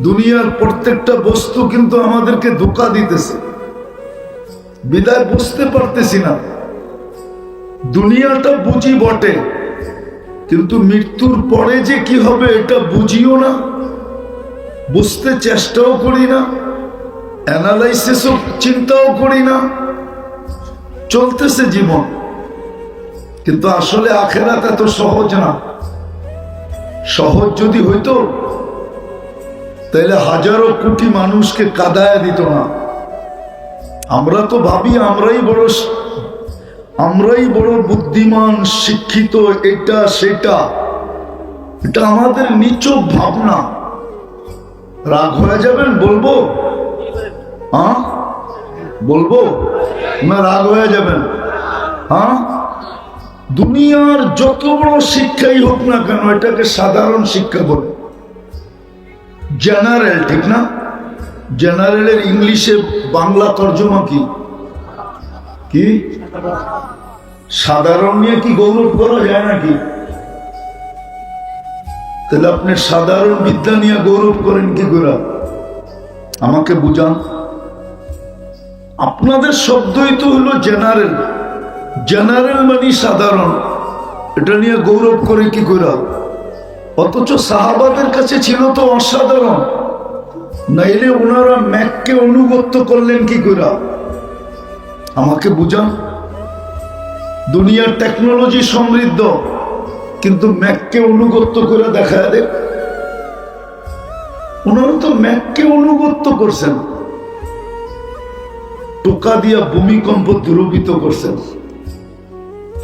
দুনিয়ার প্রত্যেকটা বস্তু কিন্তু আমাদেরকে ধোঁকা দিতেছে, বিদায় বুঝতে পারতেছি না। দুনিয়াটা বুঝি বটে, কিন্তু মৃত্যুর পরে যে কি হবে এটা বুঝিও না, বুঝতে চেষ্টাও করি না, অ্যানালাইসিসও চিন্তাও করি না, চলতেছে জীবন। কিন্তু আসলে আখেরাত এত সহজ না। সহজ যদি হইতো তাহলে হাজারো কোটি মানুষকে কাদায় দিত না। আমরা তো ভাবি আমরাই বড় বুদ্ধিমান, শিক্ষিত, এটা সেটা। এটা আমাদের নিচক ভাবনা। রাগ হয়ে যাবেন বলবো? হ্যাঁ বলবো না? রাগ হয়ে যাবেন? হ্যাঁ, দুনিয়ার যত বড় শিক্ষাই হোক না কেন এটাকে সাধারণ শিক্ষা বলে, জেনারেল, ঠিক না? জেনারেলের ইংলিশে বাংলা তর্জমা কি? কি সাধারণ নিয়ে কি গৌরব করা যায় নাকি? তাহলে আপনি সাধারণ বিদ্যা নিয়ে গৌরব করেন কি করে? আমাকে বুঝান। আপনাদের শব্দই তো হলো জেনারেল। জেনারেল মানে সাধারণ, এটা নিয়ে গৌরব করে কি করে? অথচ সাহাবাদের কাছে ছিল তো অসাধারণ, নাইলে ওনারা ম্যাককে অনুগত্য করলেন কি করে? আমাকে বুঝান। দুনিয়ার টেকনোলজি সমৃদ্ধ, কিন্তু ম্যাককে অনুগত্য করে দেখা দেখ। ওনারা তো ম্যাককে অনুগত্য করছেন, টোকা দিয়া ভূমিকম্প দূরীভূত করছেন,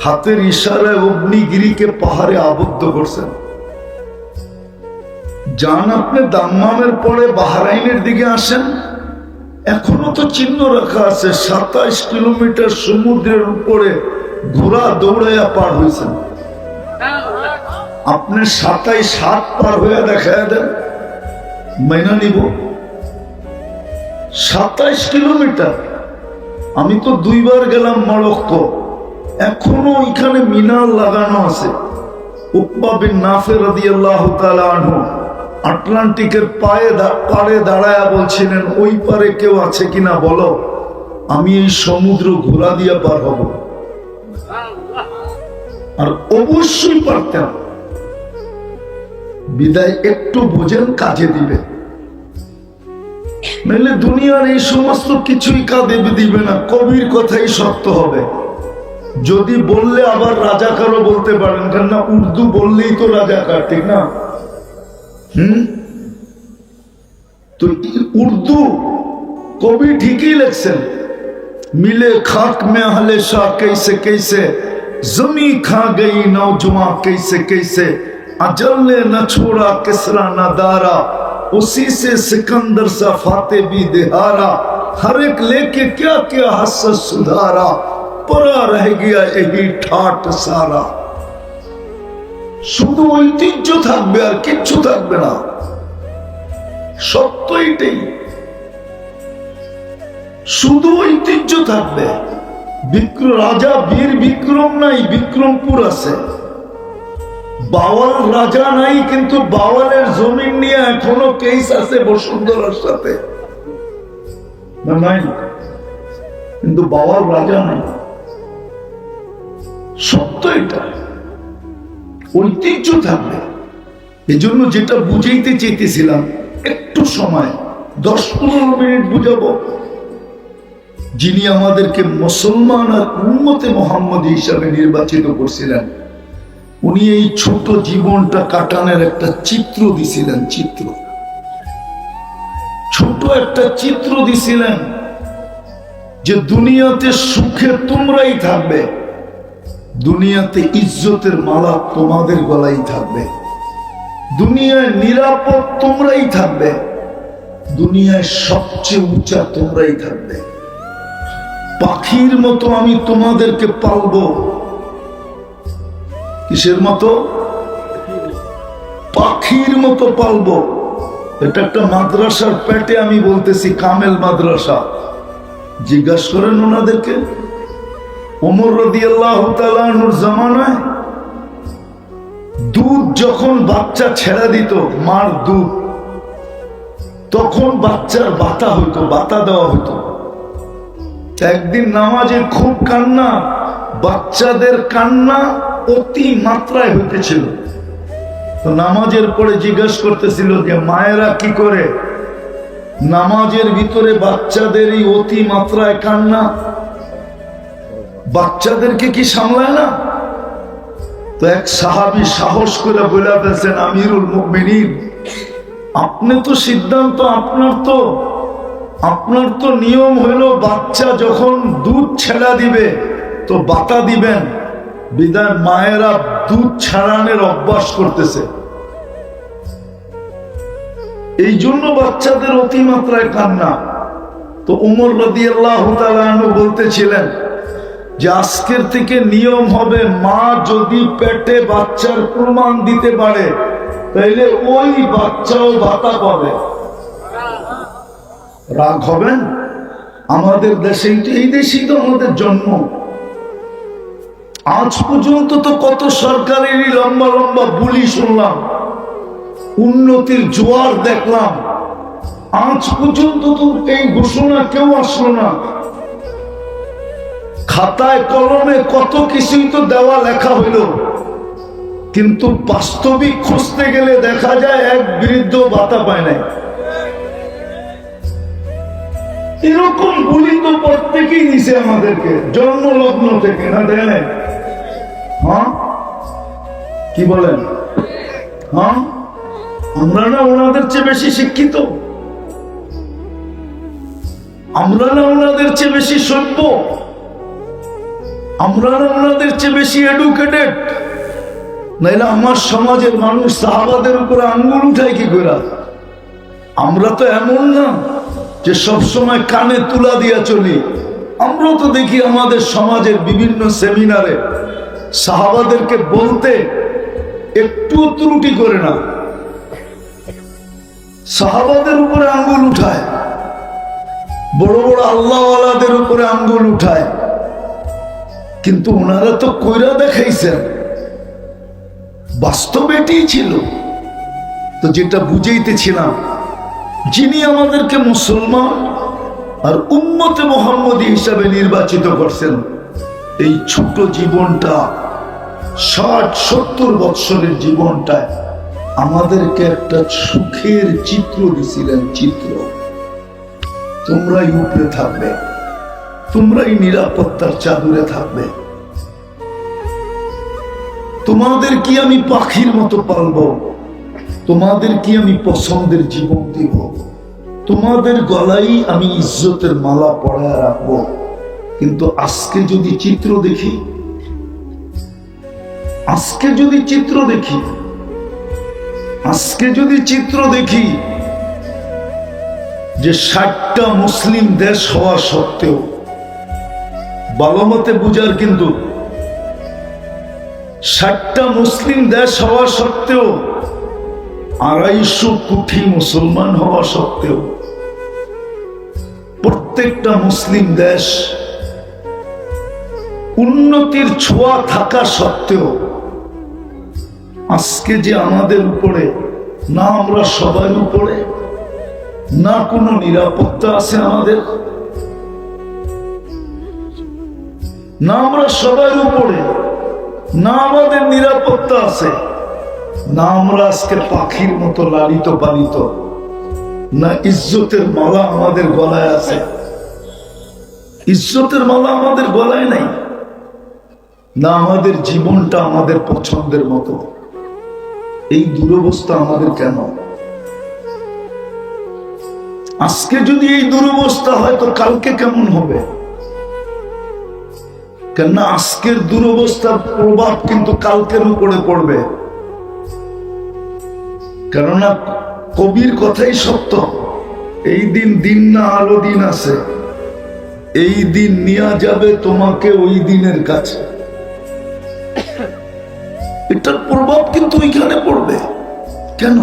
হাতের ইশারায় অগ্নিগিরিকে পাহাড়ে আবদ্ধ করছেন। যান আপনি দাম্মামের পরে বাহরাইনের দিকে আসেন, এখনো তো চিহ্ন রাখা আছে, 27 কিলোমিটার সমুদ্রের উপরে ঘোড়া দৌড়াইয়া পার হয়েছেন। আপনি 27 হাত পার হইয়া দেখা দেন, মাইনা নিব। 27 কিলোমিটার। আমি তো 2 বার গেলাম মরক্কো, এখনো ওইখানে মিনার লাগানো আছে। উকবা বিন নাফে রাদিয়াল্লাহু তাআলা আনহু আটলান্টিকের পাড়ে দাঁড়ায়া বলছিলেন, ওই পারে কেউ আছে কিনা বলো, আমি এই সমুদ্র ঘোড়া দিয়া পার হব। আর অবশ্যই পারতেন, বিদায় একটু বোঝেন, কাজে দিবে। নাহলে দুনিয়ার এই সমস্ত কিছুই কাজে দিবে না। কবির কথাই সত্য হবে। যদি বললে আবার রাজাকারও বলতে পারেন, কেননা উর্দু বললেই তো রাজাকার, ঠিক না? তো উর্দু কবি ঠিকই লিখছেন, মিলে খাক মে আহলে শাহ कैसे कैसे जमी खा गई नौजवां कैसे कैसे अजल ने न छोड़ा किसरा न दारा उसी से सिकंदर सा फाते भी दिहारा हर एक लेके क्या क्या हसरत सुधारा परा रह गया यही ठाट सारा। শুধু ঐতিহ্য থাকবে আর কিচ্ছু থাকবে না। সত্য এটাই, শুধু ঐতিহ্য থাকবে। রাজা বীর বিক্রম নাই, বিক্রমপুর আছে। বাওয়াল রাজা নাই, কিন্তু বাওয়ালের জমিন নিয়ে এখনো কেস আছে বসুন্ধরার সাথে, নাই? কিন্তু বাওয়াল রাজা নাই। সত্য এটা, ঐতিহ্য থাকবে। এজন্য যেটা বুঝাইতে চেয়েছিলাম, একটু সময় 10-15 মিনিট বুঝাবো। যিনি আমাদেরকে মুসলমান আর উম্মতে মুহাম্মদী হিসাবে নির্বাচিত করছিলেন, উনি এই ছোট জীবনটা কাটানোর একটা চিত্র দিছিলেন। ছোট একটা চিত্র দিছিলেন যে দুনিয়াতে সুখে তোমরাই থাকবে, দুনিয়াতে ইজ্জতের মালা তোমাদের গলায় থাকবে, দুনিয়ায় নিরাপদ তোমরাই থাকবে, দুনিয়ায় সবচেয়ে উঁচা তোমরাই থাকবে। পাখির মতো আমি তোমাদেরকে পালবো। কিসের মতো? পাখির মতো পালবো। এটা একটা মাদ্রাসার পেটে আমি বলতেছি, কামেল মাদ্রাসা। জিজ্ঞাসা করেন ওনাদেরকে। ওমর রাদিয়াল্লাহু তাআলা আনহুর জামানায় দুধ যখন বাচ্চা ছেড়ে দিত, মার দুধ, তখন বাচ্চার বাতা হইতো, বাতা দেওয়া হইতো। একদিন নামাজে খুব কান্না, বাচ্চাদের কান্না অতি মাত্রায় হইতেছিল। তো নামাজের পরে জিজ্ঞেস করতেছিল যে মায়েরা কি করে নামাজের ভিতরে বাচ্চাদের এই অতি মাত্রায় কান্না, বাচ্চাদেরকে কি সামলায় না? তো এক সাহাবী সাহস করে বলে ফেলছেন, আমিরুল মুমিনিন, আপনি তো সিদ্ধান্ত, আপনার তো নিয়ম হইল বাচ্চা যখন দুধ ছেড়া দিবে তো বাতা দিবেন, বিদায় মায়েরা দুধ ছাড়ানোর অভ্যাস করতেছে, এই জন্য বাচ্চাদের অতিমাত্রায় কান্না। তো উমর রাদিয়াল্লাহু তাআলা আনহু বলতেছিলেন যে আজকের থেকে নিয়ম হবে, মা যদি পেটে বাচ্চার প্রমাণ দিতে পারে তাইলে ওই বাচ্চাও ভাতা পাবে। রাগ হবেন? আমাদের দেশে, এই দেশেই তো আমাদের জন্ম। আজ পর্যন্ত তো কত সরকারেরই লম্বা লম্বা বুলি শুনলাম, উন্নতির জোয়ার দেখলাম, আজ পর্যন্ত তো এই ঘোষণা কেউ আসলো না। খাতায় কলমে কত কিছুই তো দেওয়া লেখা হইল, কিন্তু বাস্তবিক খুঁজতে গেলে দেখা যায় এক বৃদ্ধ ভাতা পায় নাই। এরকম বলি তো প্রত্যেকেই নিছে আমাদেরকে জন্মলগ্ন থেকে, না দেয় নাই? হ্যাঁ, কি বলেন? হ্যাঁ, আমরা না ওনাদের চেয়ে বেশি শিক্ষিত? আমরা না ওনাদের চেয়ে বেশি সভ্য? আমরা না ওনাদের চেয়ে বেশি এডুকেটেড? নাইলে আমার সমাজের মানুষ সাহাবাদের উপরে আঙ্গুল উঠায় কি করে? আমরা তো এমন না যে সবসময় কানে তুলা দিয়া চলি। আমরা তো দেখি আমাদের সমাজের বিভিন্ন সেমিনারে সাহাবাদেরকে বলতে একটু ত্রুটি করে না, সাহাবাদের উপরে আঙ্গুল উঠায়, বড় বড় আল্লাহওয়ালাদের উপরে আঙ্গুল উঠায়। কিন্তু ওনারা তো কইরা দেখাইছেন, বাস্তবে এটাই ছিল। তো যেটা বুঝাইতেছিলাম, যিনি আমাদেরকে মুসলমান আর উম্মতে মুহাম্মদী হিসাবে নির্বাচিত করছেন, এই ছোট জীবনটা, 60-70 বৎসরের জীবনটায় আমাদেরকে একটা সুখের চিত্র দিছিলেন। চিত্র, তোমরাই উপরে থাকবে, তোমরাই নিরাপত্তার চাদরে থাকবে, তোমাদের কি আমি পাখির মতো পালবো, তোমাদের কি আমি পছন্দের জীবন দিব, তোমাদের গলায় আমি ইজ্জতের মালা পরায় রাখবো। কিন্তু আজকে যদি চিত্র দেখি, আজকে যদি চিত্র দেখি, আজকে যদি চিত্র দেখি যে 60টা মুসলিম দেশ হওয়া সত্ত্বেও, ভালো মতে বুঝার, কিন্তু 60টা মুসলিম দেশ হওয়া সত্ত্বেও, 250 কোটি মুসলমান হওয়া সত্ত্বেও, প্রত্যেকটা মুসলিম দেশ উন্নতির ছোঁয়া থাকা সত্ত্বেও আজকে যে আমাদের উপরে, না আমরা সবার উপরে, না কোনো নিরাপত্তা আছে আমাদের, না আমরা সবার উপরে, না আমাদের নিরাপত্তা আছে, না আমরা আজকে পাখির মতো লালিত পালিত, না ইজ্জতের মালা আমাদের গলায় আছে। ইজ্জতের মালা আমাদের গলায় নাই, না আমাদের জীবনটা আমাদের পছন্দের মতো। এই দুরবস্থা আমাদের কেন? আজকে যদি এই দুরবস্থা হয় তো কালকে কেমন হবে? কেননা আজকের দুরবস্থার প্রভাব কিন্তু কালকের উপরে পড়বে। কেননা কবির কথাই সত্য, এই দিন দিন না আলো দিন আছে, এই দিন নিয়ে যাবে তোমাকে ওই দিনের কাছে। এটার প্রভাব কিন্তু ওইখানে পড়বে। কেন?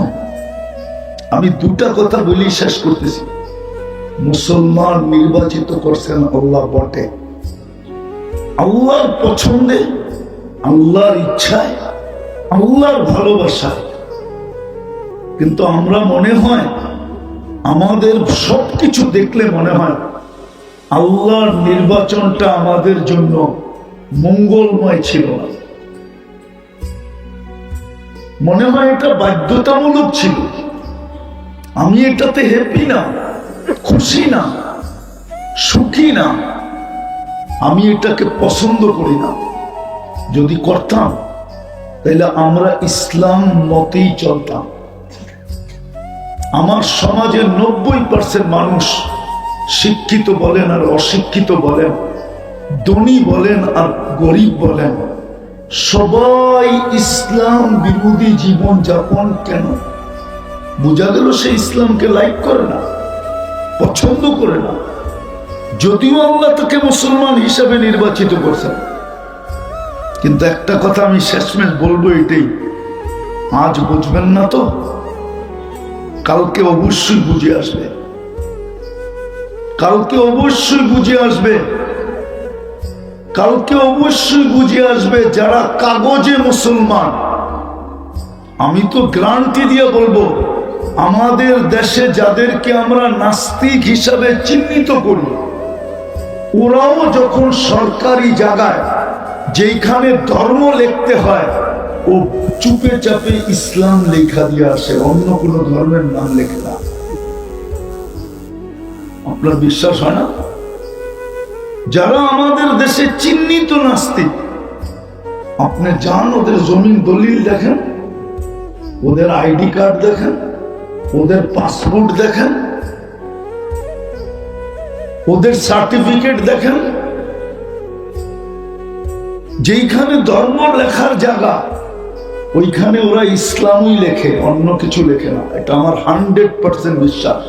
আমি দুটা কথা বলি শেষ করতেছি। মুসলমান নির্বাচিত করছেন আল্লাহ বটে, আল্লাহর পছন্দে, আল্লাহর ইচ্ছায়, আল্লাহর ভালোবাসায়। কিন্তু আমরা মনে হয় আমাদের সবকিছু দেখলে মনে হয় আল্লাহর নির্বাচনটা আমাদের জন্য মঙ্গলময় ছিল না, মনে হয় এটা বাধ্যতামূলক ছিল। আমি এটাতে হ্যাপি না, খুশি না, সুখী না, আমি এটাকে পছন্দ করি না। যদি করতাম তাহলে আমরা ইসলাম মতেই চলতাম। আমার সমাজের 90% মানুষ, শিক্ষিত বলেন আর অশিক্ষিত বলেন, ধনী বলেন আর গরিব বলেন, সবাই ইসলাম বিরোধী জীবন যাপন। কেন? বোঝা গেল সে ইসলামকে লাইক করে না, পছন্দ করে না, যদিও আল্লাহ তাকে মুসলমান হিসাবে নির্বাচিত করছেন। কিন্তু একটা কথা আমি শেষমেশ বলবো, এটাই, আজ বুঝবেন না তো কালকে অবশ্যই বুঝে আসবে, কালকে অবশ্যই বুঝে আসবে, কালকে অবশ্যই বুঝে আসবে। যারা কাগজে মুসলমান, আমি তো গ্যারান্টি দিয়ে বলবো, আমাদের দেশে যাদেরকে আমরা নাস্তিক হিসাবে চিহ্নিত করি, ওরাও যখন সরকারি জায়গায় যেখানে ধর্ম লিখতে হয়, ও চুপে চাপে ইসলাম লেখা দিয়ে আসে, অন্য কোন ধর্মের নাম লেখে না। আপনার বিশ্বাস হয় না? যারা আমাদের দেশে চিহ্নিত নাস্তিক, আপনি যান ওদের জমিন দলিল দেখেন, ওদের আইডি কার্ড দেখেন, ওদের পাসপোর্ট দেখেন, ওদের সার্টিফিকেট দেখেন, যেইখানে ধর্ম লেখার জায়গা ওইখানে ওরা ইসলামই লেখে, অন্য কিছু লেখে না। এটা আমার 100% বিশ্বাস।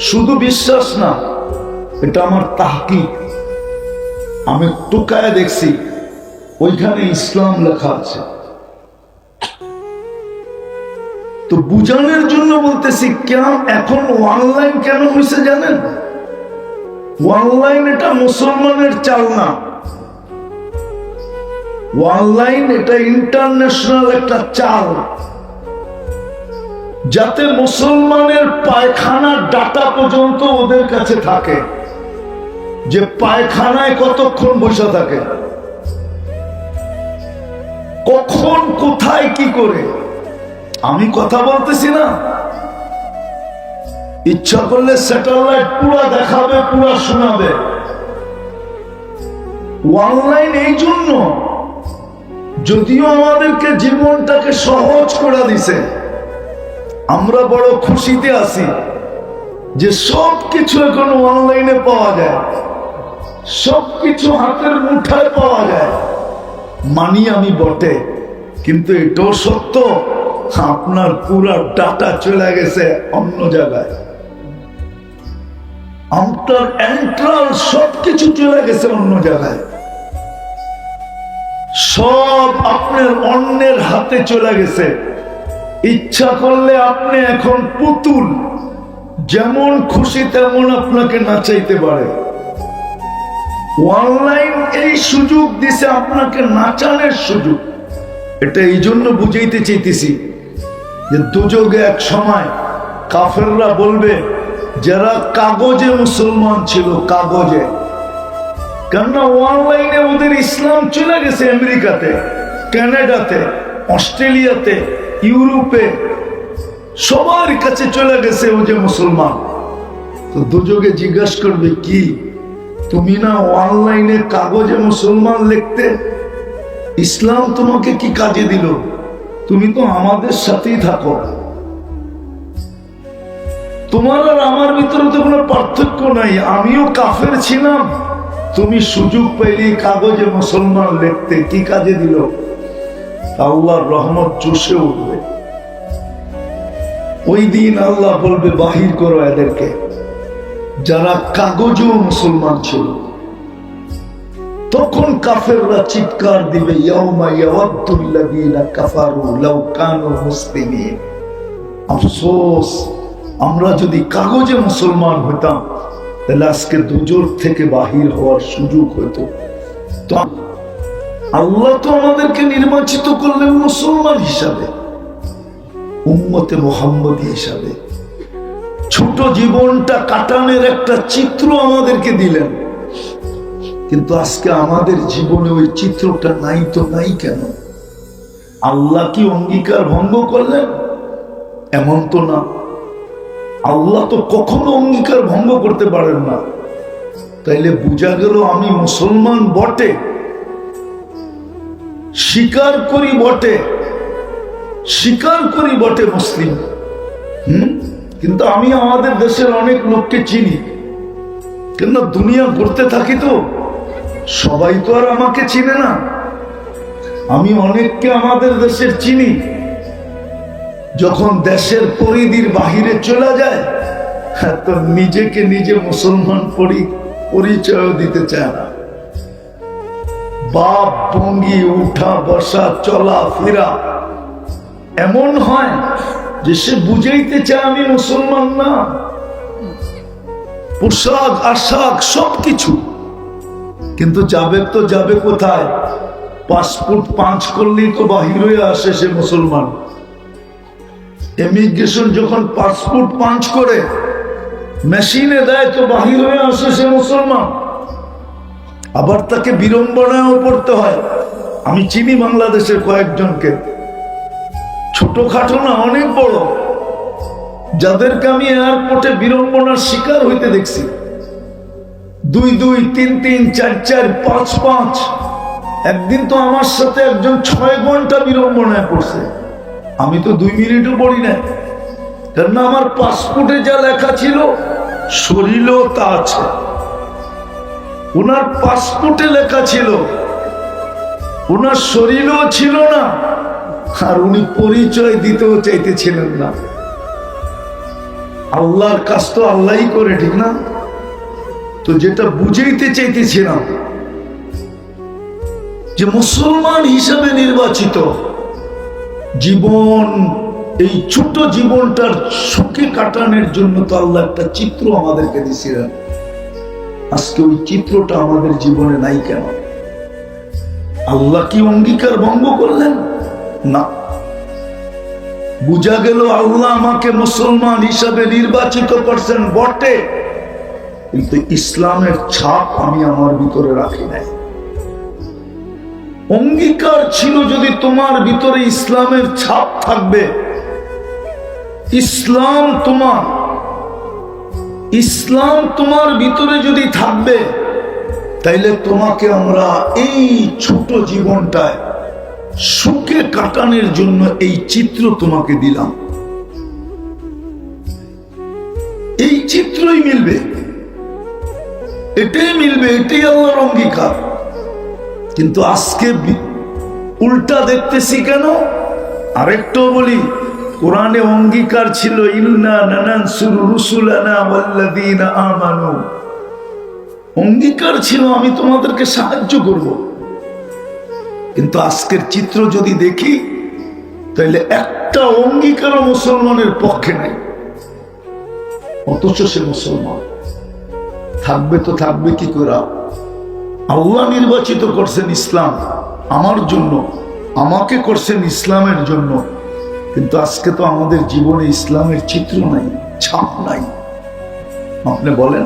শুধু বিশ্বাস না, এটা আমার তাহকিক। আমি টোকায় দেখছি ওইখানে ইসলাম লেখা আছে। তো বুঝানোর জন্য বলতেছি, কেন এখন অনলাইন কেন হয়েছে জানেন? অনলাইন এটা মুসলমানের চাল না, অনলাইন এটা ইন্টারন্যাশনাল একটা চাল, যাতে মুসলমানের পায়খানার ডাটা পর্যন্ত ওদের কাছে থাকে, যে পায়খানায় কতক্ষণ বসে থাকে, কখন কোথায় কি করে। আমি কথা বলতেছি না, ইচ্ছা করলে স্যাটেলাইট পুরা দেখাবে, পুরা শোনাবে। অনলাইন এই জন্য, যদিও আমাদেরকে জীবনটাকে সহজ করে দিছে, আমরা বড় খুশিতে আছি যে সবকিছু এখন অনলাইনে পাওয়া যায়, সবকিছু হাতের মুঠায় পাওয়া যায়। মানি আমি বটে, কিন্তু এটাও সত্য, আপনার পুরা ডাটা চলে গেছে অন্য জায়গায়, আপনার এন্ট্রাল সবকিছু চলে গেছে অন্য জায়গায়, সব আপনার অন্যের হাতে চলে গেছে। ইচ্ছা করলে আপনি এখন পুতুল, যেমন খুশি তেমন আপনাকে নাচাইতে পারে। অনলাইন এই সুযোগ দিছে আপনাকে নাচানোর সুযোগ। এটা এই জন্য বুঝাইতে চাইতেছি যে দুযোগে এক সময় কাফেররা বলবে, যারা কাগজে মুসলমান ছিল, কাগজে, কেননা অনলাইনে ওদের ইসলাম চলে গেছে আমেরিকাতে, কানাডাতে, অস্ট্রেলিয়াতে, ইউরোপে, সবার কাছে চলে গেছে ও যে মুসলমান। তো দুযোগে জিজ্ঞাসা করবে, কি তুমি না অনলাইনে কাগজে মুসলমান লিখতে, ইসলাম তোমাকে কি কাজে দিল? তুমি তো আমাদের সাথেই থাকো, তোমার আর আমার ভিতরে তো কোনো পার্থক্য নাই, আমিও কাফের ছিলাম, তুমি সুযোগ পাইলে কাগজে মুসলমান লিখতে, কি কাজে দিল? আল্লাহর রহমত চষে উঠবে। ওই দিন আল্লাহ বলবে, বাহির করো এদেরকে, যারা কাগজেও মুসলমান ছিল। তখন কাফেররা চিৎকার দিবে, ইয়াউমা ইয়াওয়াদ্দুল্লাযীনা কাফারু লাউ কানু মুসলিমিন। আফসোস, আমরা যদি কাগজে মুসলমান হতাম তাহলে আজকে দুজোর থেকে বাহির হওয়ার সুযোগ হতো। তো আল্লাহ তো আমাদেরকে নির্বাচিত করলেন মুসলমান হিসাবে, উম্মতে মুহাম্মদী হিসাবে। ছোট ছোট জীবনটা কাটানোর একটা চিত্র আমাদেরকে দিলেন, কিন্তু আজকে আমাদের জীবনে ওই চিত্রটা নাই তো নাই কেন? আল্লাহ কি অঙ্গীকার ভঙ্গ করলেন? এমন তো না। আল্লাহ তো কখনো অঙ্গীকার ভঙ্গ করতে পারেন না। তাইলে বোঝা গেল আমি মুসলমান বটে, স্বীকার করি বটে মুসলিম, কিন্তু আমি আমাদের দেশের অনেক লোককে চিনি, কেন দুনিয়া ঘুরতে থাকি তো সবাই তো আর আমাকে চিনে না। আমি অনেককে আমাদের দেশের চিনি, যখন দেশের পরিধির বাহিরে চলে যায় তো নিজেকে নিজে মুসলমান পরিচয় দিতে চায় না। বাপ ভঙ্গি, উঠা বসা, চলা ফেরা এমন হয় যে সে বুঝাইতে চায় আমি মুসলমান না। পোশাক আশাক সবকিছু, কিন্তু যাবে তো যাবে কোথায়? পাসপোর্ট পাঁচ করলেই তো বাহির হয়ে আসে সে মুসলমান। ইমিগ্রেশন যখন পাসপোর্ট পাঁচ করে মেশিনে দেয় তো বাহির হয়ে আসে সে মুসলমান। আবার তাকে বিড়ম্বনায়ও পড়তে হয়। আমি চিনি বাংলাদেশের কয়েকজনকে, ছোটখাটো না অনেক বড়, যাদেরকে আমি এয়ারপোর্টে বিড়ম্বনার শিকার হইতে দেখছি। 2-2, 3-3, 4-4, 5-5। একদিন তো আমার সাথে একজন 6 ঘন্টা বিড়ম্বনায় পড়ছে। আমি তো 2 মিনিটও পড়ি না, কেননা আমার পাসপোর্টে যা লেখা ছিল শরীরেও তা আছে। ওনার পাসপোর্টে লেখা ছিল, ওনার শরীরেও ছিল না, আর উনি পরিচয় দিতেও চাইতেছিলেন না। আল্লাহর কাজ তো আল্লাহই করে, ঠিক না? তো যেটা বুঝাইতে চাইতেছিলাম যে মুসলমান হিসাবে নির্বাচিত জীবন, এই ছোট জীবনটার সুখে কাটানোর জন্য তো আল্লাহ একটা চিত্র আমাদেরকে দিয়েছিলেন। আজকে ওই চিত্রটা আমাদের জীবনে নাই কেন? আল্লাহ কি অঙ্গীকার ভঙ্গ করলেন? না। বুঝা গেল আল্লাহ আমাকে মুসলমান হিসাবে নির্বাচিত করছেন বটে, কিন্তু ইসলামের ছাপ আমি আমার ভিতরে রাখি নাই। অঙ্গীকার ছিল যদি তোমার ভিতরে ইসলামের ছাপ থাকবে, ইসলাম তোমার ভিতরে যদি থাকবে, তাইলে তোমাকে আমরা এই ছোট জীবনটায় সুখে কাটানোর জন্য এই চিত্র তোমাকে দিলাম। এই চিত্রই মিলবে, এটাই মিলবে, এটাই আল্লাহর অঙ্গীকার। কিন্তু আজকে উল্টা দেখতেছি কেন? আরেকটাও বলি, কোরআনে অঙ্গীকার ছিল ইন্না নানানসুরু রুসুলানা ওয়াল্লাযীনা আমানু। অঙ্গীকার ছিল আমি তোমাদেরকে সাহায্য করব। কিন্তু আজকের চিত্র যদি দেখি, তাহলে একটা অঙ্গীকারও মুসলমানের পক্ষে নাই, অথচ সে মুসলমান। থাকবে তো থাকবে কি করে? আল্লাহ নির্বাচিত করছেন ইসলাম আমার জন্য, আমাকে করছেন ইসলামের জন্য, কিন্তু আজকে তো আমাদের জীবনে ইসলামের চিত্র নাই, ছাপ নাই। আপনি বলেন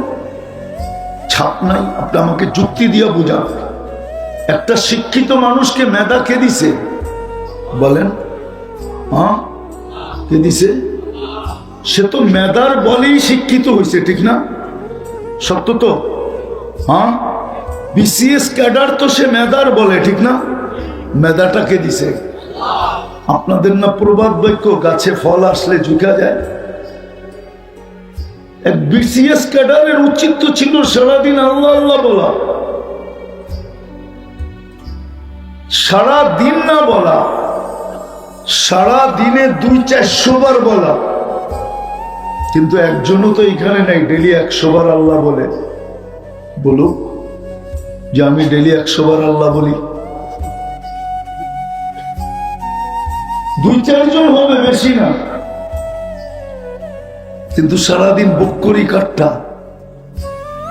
ছাপ নাই? আপনি আমাকে যুক্তি দিয়ে বোঝান। একটা শিক্ষিত মানুষকে মেধা কে দিছে? বলেন, হ্যাঁ কে দিছে? সে তো মেধার বলেই শিক্ষিত হয়েছে, ঠিক না? সত্য তো? হ্যাঁ, বিসিএস ক্যাডার তো সে মেধার বলে, ঠিক না? মেধাটা কে দিছে? আপনাদের না প্রবাদ বাক্য, গাছে ফল আসলে ঝুঁকা যায়? এক বিসিএস ক্যাডারের উচিত তো ছিল সারাদিন আল্লাহ আল্লাহ বলা, সারাদিন না বলা, সারা দিনে 200-400 বার বলা। কিন্তু একজনও তো এখানে নাই ডেলি 100 বার আল্লাহ বলে। বলুক যে আমি ডেলি 100 বার আল্লাহ বলি। 2-4 জন হবে, বেশি না। কিন্তু সারাদিন বক্করি কাটটা।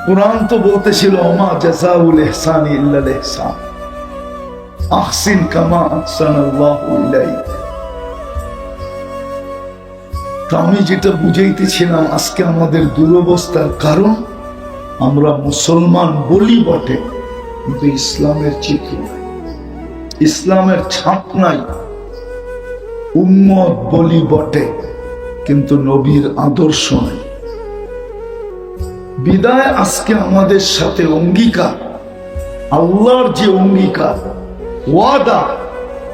কুরআন তো বলতেছিল ওমা জাযাউল ইহসানি ইল্লাল ইহসান, আহসিন কামা আহসানাল্লাহু ইলাইক। তো আমি যেটা বুঝাইতেছিলাম, আজকে আমাদের দুরবস্থার কারণ আমরা মুসলমান বলি বটে, কিন্তু ইসলামের চিত্র নাই, ইসলামের ছাপ নাই। উম্মত বলি বটে, কিন্তু নবীর আদর্শ নাই। বিদায় আজকে আমাদের সাথে অঙ্গীকার, আল্লাহর যে অঙ্গীকার, ওয়াদা,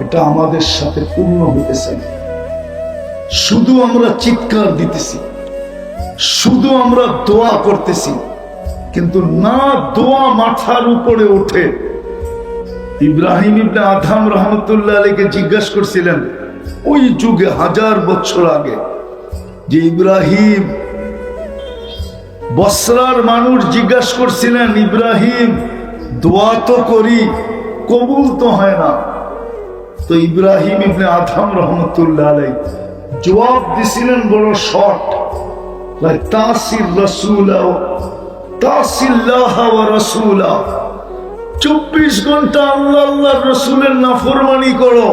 এটা আমাদের সাথে পূর্ণ হইতেছে না। শুধু আমরা চিৎকার দিতেছি, শুধু আমরা দোয়া করতেছি, কিন্তু না দোয়া মাথার উপরে ওঠে। ইব্রাহিম ইবনে আদম রহমতুল্লাহ আলাইহিকে জিজ্ঞাসা করছিলেন ওই যুগে 1000 বছর আগে, যে ইব্রাহিম, বসরার মানুষ জিজ্ঞাসা করছিলেন, ইব্রাহিম দোয়া তো করি, কবুল তো হয় না। তো ইব্রাহিম ইবনে আদম রহমতুল্লাহ আলাইহি জবাব দিছিলেন বড় শর্ট, তাসির রাসূলা তাসিল্লাহ ওয়া রাসূলা, 24 ঘন্টা আল্লাহ আল্লাহর রাসূলের নাফরমানি করো,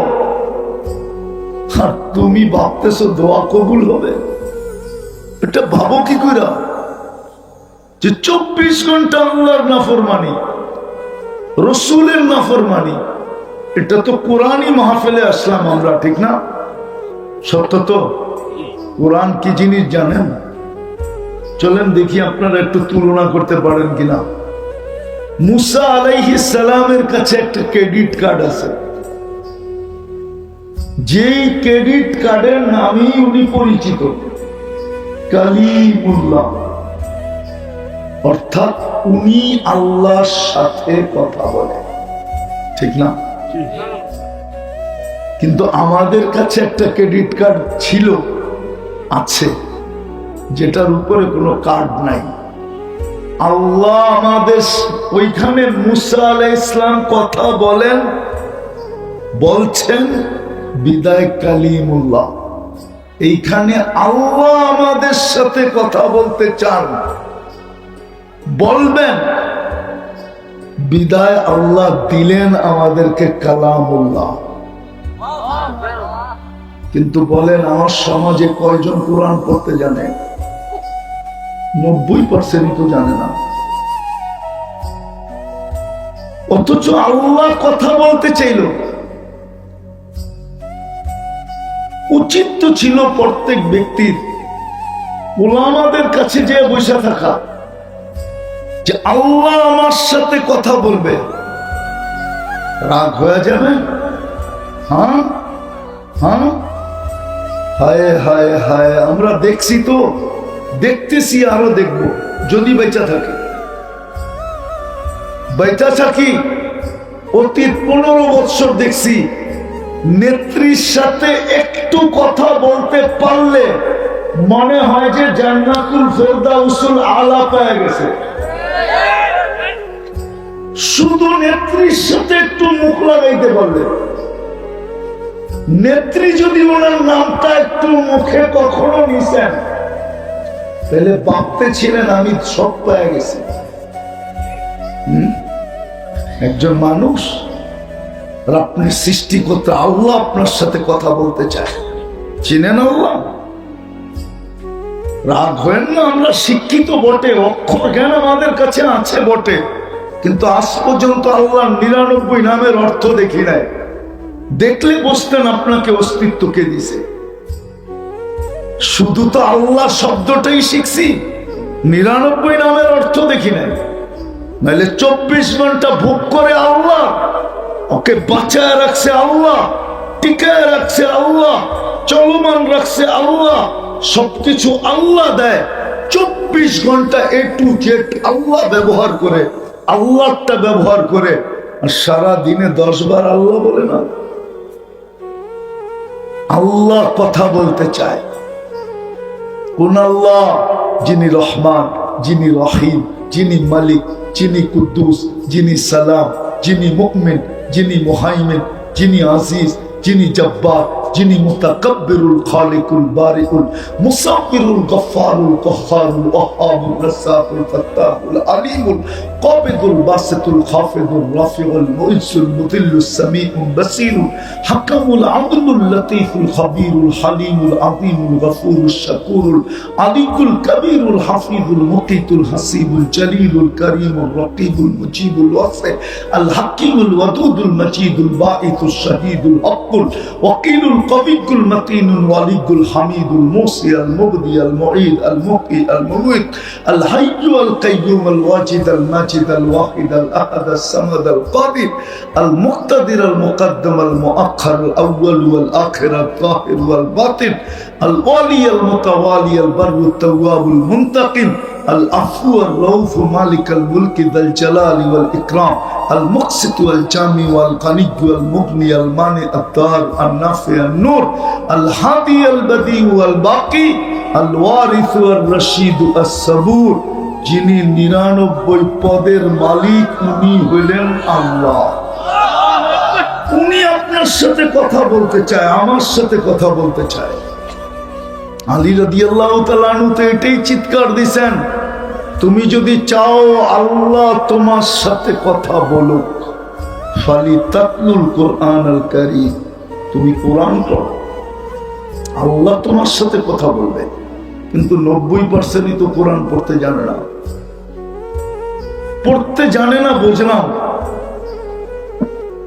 আর তুমি ভাবতেছো দোয়া কবুল হবে? এটা ভাবো কি কইরা যে 24 ঘন্টা আল্লাহর নাফরমানি, রাসূলের নাফরমানি? এটা তো কোরআনই মাহফিলে আসলাম আমরা, ঠিক না? সত্য তো? কোরআন কি জিনিস জানেন? চলেন দেখি আপনারা একটু তুলনা করতে পারেন কিনা। মুসা আলাইহিস সালামের কাছে একটা ক্রেডিট কার্ড আছে, যেই ক্রেডিট কার্ডের নামেই উনি পরিচিত, কালিমুল্লাহ, অর্থাৎ উনি আল্লাহর সাথে কথা বলেন, ঠিক না? কিন্তু আমাদের কাছে একটা ক্রেডিট কার্ড ছিল, আছে, যেটার উপরে কোনো কার্ড নাই। আল্লাহ আমাদের ওইখানে মুসা আলাইহিস সালাম কথা বলেন, বলছেন বিদায় কালিমুল্লাহ। এইখানে আল্লাহ আমাদের সাথে কথা বলতে চান, বলবেন, বিদায় আল্লাহ দিলেন আমাদেরকে কালামুল্লাহ। কিন্তু বলেন আমার সমাজে কয়জন কোরআন পড়তে জানে? 90% তো জানে না। অথচ আল্লাহ কথা বলতে চাইল। উচিত তো ছিল প্রত্যেক ব্যক্তির উলামাদের কাছে যে বসে থাকা, যে আল্লাহ আমার সাথে কথা বলবে। রাগ হয়ে যাবে? হ্যাঁ হ্যাঁ, হায় হায় হায়, আমরা দেখছি তো, দেখতেছি, আরো দেখব যদি বেঁচে থাকে। বেঁচে থাকি অতীত 15 বছর দেখছি, নেত্রীর সাথে একটু কথা বলতে পারলে মনে হয় যে জান্নাতুল ফেরদাউসুল আলা পেয়ে গেছে। শুধু নেত্রীর সাথে একটু মুখ লাগাইতে পারলে, নেত্রী যদি ওনার নামটা একটু মুখে কখনো নিছেন, তাহলে ভাবতে ছিলেন আমি সব পেয়ে গেছি। একজন মানুষ, আর আপনি সৃষ্টিকর্তা আল্লাহ আপনার সাথে কথা বলতে চায়, চিনেন আল্লাহ? রাগ হয়েন না, আমরা শিক্ষিত বটে, অক্ষর জ্ঞান আমাদের কাছে আছে বটে, কিন্তু আজ পর্যন্ত আল্লাহ 99 নামের অর্থ দেখি নাই। দেখলে বুঝতেন আপনাকে অস্তিত্ব কে দিছে। শুধু তো আল্লাহ শব্দটাই শিখছি, 99 নামের অর্থ দেখি নাই। নাহলে 24 ঘন্টা ভোগ করে আল্লাহ, ওকে বাঁচায় রাখছে আল্লাহ, টিকায় রাখছে আল্লাহ, চলমান রাখছে আল্লাহ, সবকিছু আল্লাহ দেয়। 24 ঘন্টা A to Z আল্লাহ ব্যবহার করে, আল্লাহটা ব্যবহার করে, আর সারা দিনে 10 বার আল্লাহ বলে না। আল্লাহ কথা বলতে চায়। কোন আল্লাহ? যিনি রহমান, যিনি রহিম, যিনি মালিক, যিনি কুদ্দুস, যিনি সালাম, যিনি মুমিন, যিনি মুহাইমিন, যিনি আজিজ, যিনি জব্বার, যিনি মুতাকাব্বিরুল খালিকুল বারিউল মুসাব্বিরুল গফফারুল কহ্হারুল ওয়াহ্হাবুর রাজ্জাকুল ফাত্তাহুল আলিমুল কাবিদুল বাসিতুল খাফিদুর রাফিউল মুইসুল মুদিল্লুস সামিউল বাসীরুল হাকামুল আদলুল লতীফুল খাবীরুল হালিমুল আযীমুল গফুরুশ শাকুরুল আলিকুল কবীরুল হাফিজুল মুকিতুল হাসিবুল জলিলুল করিমুর রকিবুল মুজিবুল ওয়াসি আল হাকিমুল ওয়াদুদুল মজিদুল বাঈসুশ শাহীদুল হকুল ওয়াকিলুল কবিকুল মতিনুল ওয়ালিকুল হামিদুল মুসি আল মুবদি আল মুঈদ আল মুকি আল মুমিত আল হাইয়্যু আল কাইয়্যুম আল ওয়াজিদ আল মাজিদ আল ওয়াহিদ আল আহাদ আল সামাদ আল কাদির আল মুক্তাদির আল মুকদ্দম আল মুআখ্খার আল আউয়াল ওয়াল আখির আল যাহির ওয়াল বাতিন আল ওয়ালি আল মুতাওয়ালি আল বাররু তাওয়াবুল মুনতাকিম العفو والرؤوف مالك الملك ذا الجلال والإكرام المقسط والجامع والغني والمغني المانع الضار النافع النور الهادي البديع والباقي الوارث والرشيد الصبور যিনি 99 পদের মালিক উনি হলেন আল্লাহ। উনি আপনার সাথে কথা বলতে চায়, আমার সাথে কথা বলতে চায়। আলী রাদিয়াল্লাহু তাআলা আনহু তো এটাই চিৎকার দিয়েছেন, তুমি যদি চাও আল্লাহ তোমার সাথে কথা বলুক, ফালিতাতলুল কুরআনাল কারীম, তুমি কোরআন পড়ো, আল্লাহ তোমার সাথে কথা বলবে। কিন্তু 90%ই তো কোরআন পড়তে জানে না, পড়তে জানে না, বুঝলাম,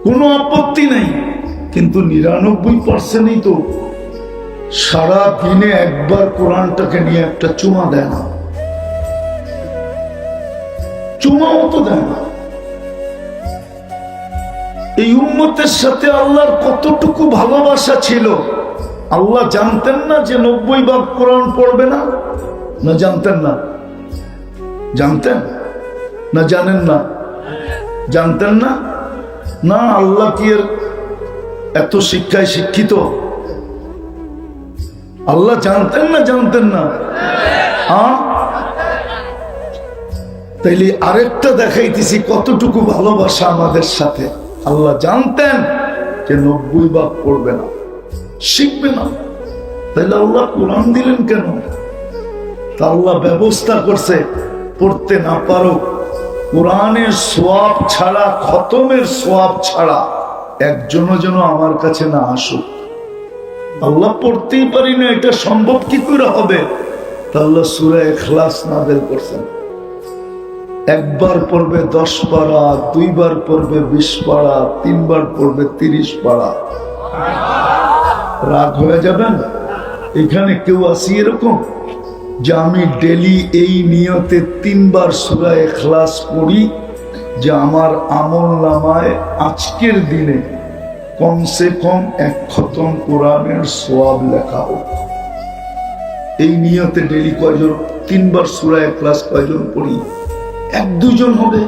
কোনো আপত্তি নেই। কিন্তু 99%ই তো সারা দিনে একবার কোরআনটাকে নিয়ে একটা চুমা দেয় না, চুমাও তো দেয় না। এই উম্মতের সাথে আল্লাহর কতটুকু ভালোবাসা ছিল আল্লাহ জানতেন না যে 90 ভাগ কোরআন পড়বে না? না জানতেন না? জানতেন না? জানেন না? জানতেন না? না আল্লাহ কি এর এত শিক্ষায় শিক্ষিত? আল্লাহ জানতেন না? জানতেন না? তাইলে আরেকটা দেখাইতেছি কতটুকু ভালোবাসা আমাদের সাথে। আল্লাহ জানতেন যে 90 ভাগ পড়বে না, শিখবে না, তাইলে আল্লাহ কোরআন দিলেন কেন? তা আল্লাহ ব্যবস্থা করছে, পড়তে না পারো, কোরআনের সোয়াব ছাড়া, খতমের সোয়াব ছাড়া একজনও যেন আমার কাছে না আসুক। আল্লাহ পড়তেই পারি না, এটা সম্ভব কি করে হবে? তা আল্লাহ সূরা ইখলাস নাযিল করছেন। একবার পড়বে 10 পারা, দুইবার পড়বে 20 পারা, তিনবার পড়বে 30 পারা। রাগ হয়ে যাবেন? এখানে কেউ আসি এরকম যে আমি ডেলি এই নিয়তে 3 বার সূরা ইখলাস পড়ি যে আমার আমল নামায় আজকের দিনে কমসে কম 1 খতম কোরআনের সওয়াব লেখা হোক। এই নিয়তে ডেলি কয়জন 3 বার সূরা ইখলাস কয়জন পড়ি? 1-2 জন হবে,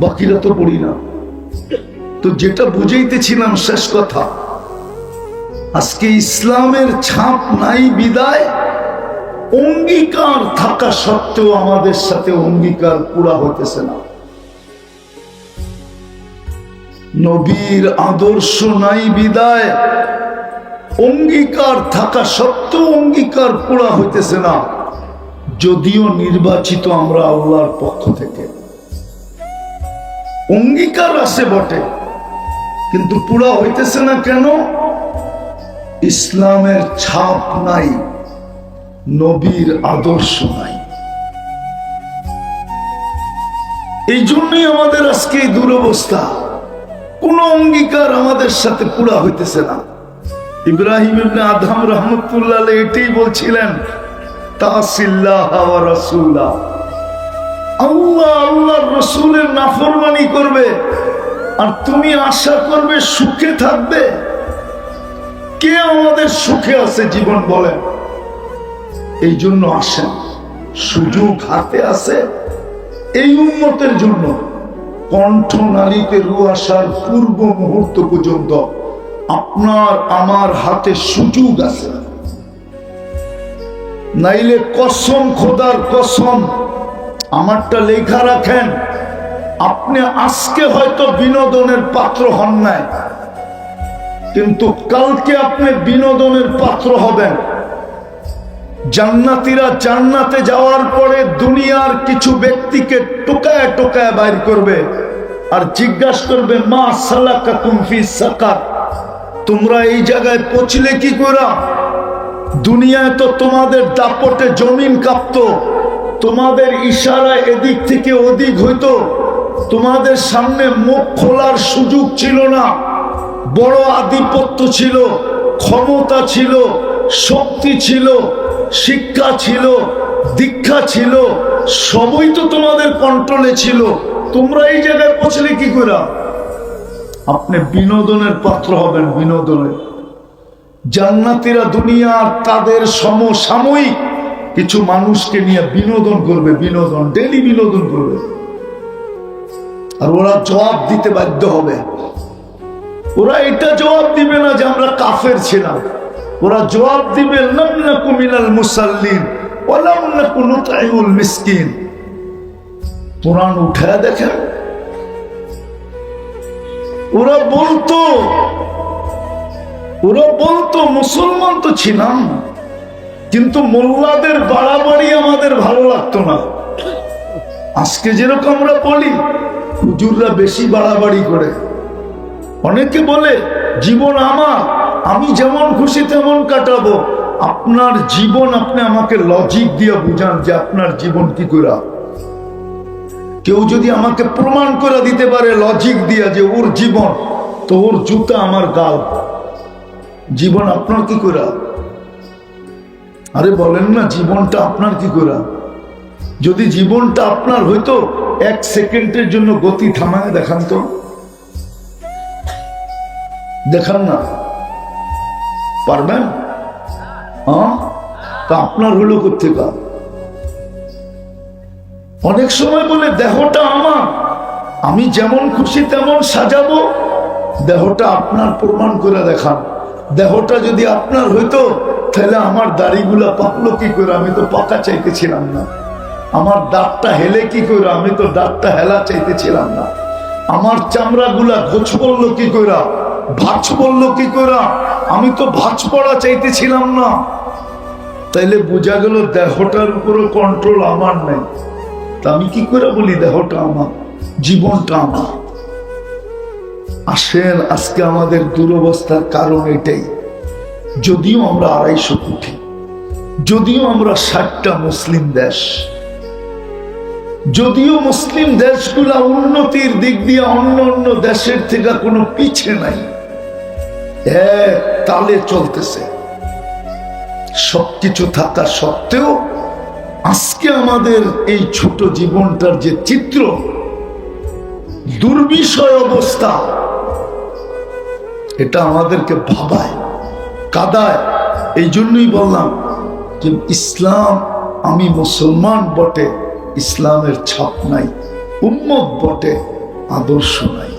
বাকিরা তো পড়ি না। তো যেটা বুঝাইতেছিলাম, শেষ কথা, আজকে ইসলামের ছাপ নাই বিদায় অঙ্গীকার থাকা সত্ত্বেও আমাদের সাথে অঙ্গীকার পুরা হইতেছে না। নবীর আদর্শ নাই বিদায় অঙ্গীকার থাকা সত্ত্বেও অঙ্গীকার পুরা হইতেছে না। যদিও নির্বাচিত আমরা আল্লাহর পক্ষ থেকে, অঙ্গীকার আছে বটে, কিন্তু পুরা হইতেছে না কেন? ইসলামের ছাপ নাই, নবীর আদর্শ নাই। এই জন্যই আমাদের আজকে এই দুরবস্থা, কোন অঙ্গীকার আমাদের সাথে পুরা হইতেছে না। ইব্রাহিম ইবনে আদহাম রাহমাতুল্লাহ আলাইহি এটাই বলছিলেন, তাসিল্লাহ ওয়া রাসূলা, আল্লাহ আল্লাহর রাসূলের নাফরমানি করবে আর তুমি আশা করবে সুখে থাকবে। কে আমাদের সুখে আছে জীবন বলেন? এই জন্য আসেন, সুযোগ হাতে আছে এই উম্মতের জন্য। কণ্ঠনালীতে রু আসার পূর্ব মুহূর্ত পর্যন্ত আপনার আমার হাতে সুযোগ আছে। নাইলে কসম, খোদার কসম, আমারটা লেখা রাখেন, আপনি আজকে হয়তো বিনোদনের পাত্র হন নাই, কিন্তু কালকে আপনি বিনোদনের পাত্র হবেন। জান্নাতীরা জান্নাতে যাওয়ার পরে দুনিয়ার কিছু ব্যক্তিকে টোকায় টোকায় বাইর করবে আর জিজ্ঞাসা করবে, মা সালাকাকুম ফি সাকার, তোমরা এই জায়গায় পৌঁছলে কি করে? দুনিয়ায় তো তোমাদের দাপটে জমিন কাঁপতো, তোমাদের ইশারায় এদিক থেকে ওদিক হইতো, তোমাদের সামনে মুখ খোলার সুযোগ ছিল না, বড় আধিপত্য ছিল, ক্ষমতা ছিল, শক্তি ছিল, শিক্ষা ছিল, দীক্ষা ছিল, সবই তো তোমাদের কন্ট্রোলে ছিল। তোমরা এই জায়গায় পৌঁছলে কি করে? আপনি বিনোদনের পাত্র হবেন, বিনোদনের। জান্নাতীরা দুনিয়ার তাদের সমসাময়িক কিছু মানুষকে নিয়ে বিনোদন করবে, বিনোদন, ডেলি বিনোদন করবে, আর ওরা জবাব দিতে বাধ্য হবে। ওরা এটা জবাব দিবে না যে আমরা কাফের ছিলাম, ওরা জবাব দিবে লাম নাকু মিনাল মুসাল্লিন ওয়া লাম নাকু নুতঈমুল মিসকিন। কোরআন উঠায় দেখেন, ওরা বলতো মুসলমান তো ছিলাম, কিন্তু মোল্লাদের বাড়াবাড়ি আমাদের ভালো লাগতো না। আজকে যেরকম আমরা বলি, হুজুররা বেশি বাড়াবাড়ি করে। অনেকে বলে জীবন আমার, আমি যেমন খুশি তেমন কাটাবো। আপনার জীবন আপনি আমাকে লজিক দিয়ে বুঝান যে আপনার জীবন কি করে। কেউ যদি আমাকে প্রমাণ করে দিতে পারে লজিক দিয়া যে ওর জীবন, তো ওর জুতা আমার গাল। জীবন আপনার কি করে? আরে বলেন না, জীবনটা আপনার কি করে? যদি জীবনটা আপনার হইতো, 1 সেকেন্ডের জন্য গতি থামায় দেখান তো, দেখান না, পারবেন? হ্যাঁ, তা আপনার হলো কোথেকে? অনেক সময় বলে দেহটা আমার, আমি যেমন খুশি তেমন সাজাবো। দেহটা আপনার, প্রমাণ করে দেখান। দেহটা যদি আপনার হইতো, তাহলে আমার দাড়িগুলা পাকলো কি করে? আমি তো পাকা চাইতেছিলাম না। আমার দাঁতটা হেলে কি করে? আমি তো দাঁতটা হেলা চাইতেছিলাম না। আমার চামড়াগুলা ঘোষ পড়লো কি করে? ভাঁজ পড়লো কি করে? আমি তো ভাঁজ পড়া চাইতেছিলাম না। তাইলে বোঝা গেল দেহটার উপরও কন্ট্রোল আমার নেই। তা আমি কি করে বলি দেহটা আমার, জীবনটা আমার? আসেন, আজকে আমাদের দুরবস্থার কারণ এটাই। যদিও আমরা 250 কোটি, যদিও আমরা 60টা মুসলিম দেশ, যদিও মুসলিম দেশগুলা উন্নতির দিক দিয়ে অন্য অন্য দেশের থেকে কোনো পিছে নাই, এক তালে চলতেছে, সবকিছু থাকা সত্ত্বেও আজকে আমাদের এই ছোট জীবনটার যে চিত্র, দুর্বিষয় অবস্থা, এটা আমাদেরকে ভাবায়, কাঁদায়। এই জন্যই বললাম যে ইসলাম, আমি মুসলমান বটে, ইসলামের ছাপ নাই, উম্মত বটে, আদর্শ নাই।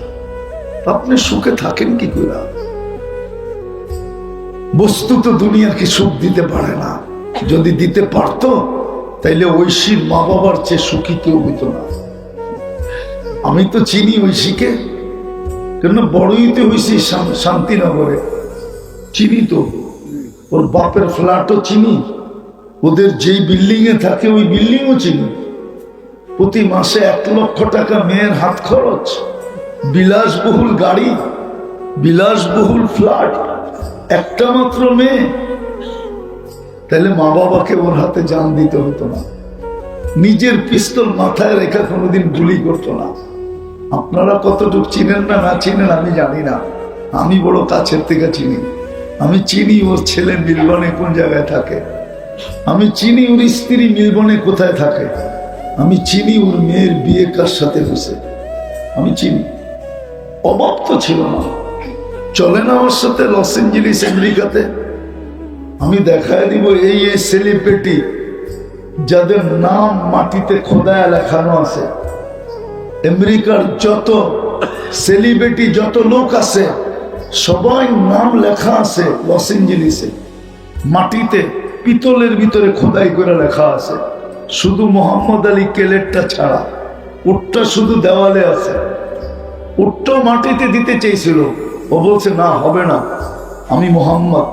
আপনি সুখে থাকেন কি করে? বস্তু তো দুনিয়াকে সুখ দিতে পারে না। যদি দিতে পারত, তাইলে ঐশীর মা বাবার চেয়ে সুখী কেউ হইত না। আমি তো চিনি ঐশীকে, কেন বড়ইতে হয়েছি শান্তিনগরে, চিনি তো। ওর বাপের ফ্ল্যাটও চিনি, ওদের যেই বিল্ডিং এ থাকে ওই বিল্ডিংও চিনি। প্রতি মাসে 1 লক্ষ টাকা মেয়ের হাত খরচ, বিলাসবহুল গাড়ি, বিলাসবহুল ফ্ল্যাট, একটা মাত্র মেয়ে। তাহলে মা বাবাকে ওর হাতে জান দিতে হতো না, নিজের পিস্তল মাথায় রেখা কোনোদিন গুলি করতো না। আপনারা কতটুকু চিনেন না না চিনেন আমি জানি না, আমি বড় কাছের থেকে চিনি। আমি চিনি ওর ছেলে মিলবনে কোন জায়গায় থাকে, আমি চিনি ওর স্ত্রী মিলবনে কোথায় থাকে, আমি চিনি ওর মেয়ের বিয়ে কার সাথে হয়েছে, আমি চিনি। অভাব তো ছিল না, চলে না আমার সাথে লস এঞ্জেলিস আমেরিকাতে। আমি দেখায় দিব এই এই সেলিব্রিটি যাদের নাম মাটিতে খোদায় লেখানো আছে। আমেরিকার যত সেলিব্রিটি, যত লোক আছে, সবাই নাম লেখা আছে লস এঞ্জেলিসে, মাটিতে পিতলের ভিতরে খোদাই করে লেখা আছে। শুধু মোহাম্মদ আলী কেলেটটা ছাড়া, ওরটা শুধু দেওয়ালে আছে। ওরটাও মাটিতে দিতে চেয়েছিল, ও বলছে না, হবে না, আমি মোহাম্মদ,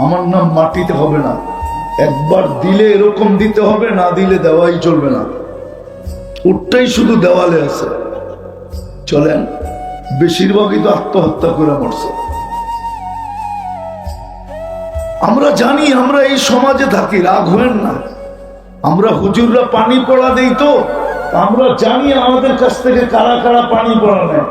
আমার নাম মাটিতে হবে না, একবার দিলে এরকম দিতে হবে, না দিলে দেওয়াই চলবে না। ওটাই শুধু দেওয়ালে আছে। চলেন, বেশিরভাগই তো আত্মহত্যা করে মরছে। আমরা জানি, আমরা এই সমাজে থাকি, রাগ হবেন না। আমরা হুজুররা পানি পড়া দেই, তো আমরা জানি আমাদের কাছ থেকে কারা কারা পানি পড়া নেয়।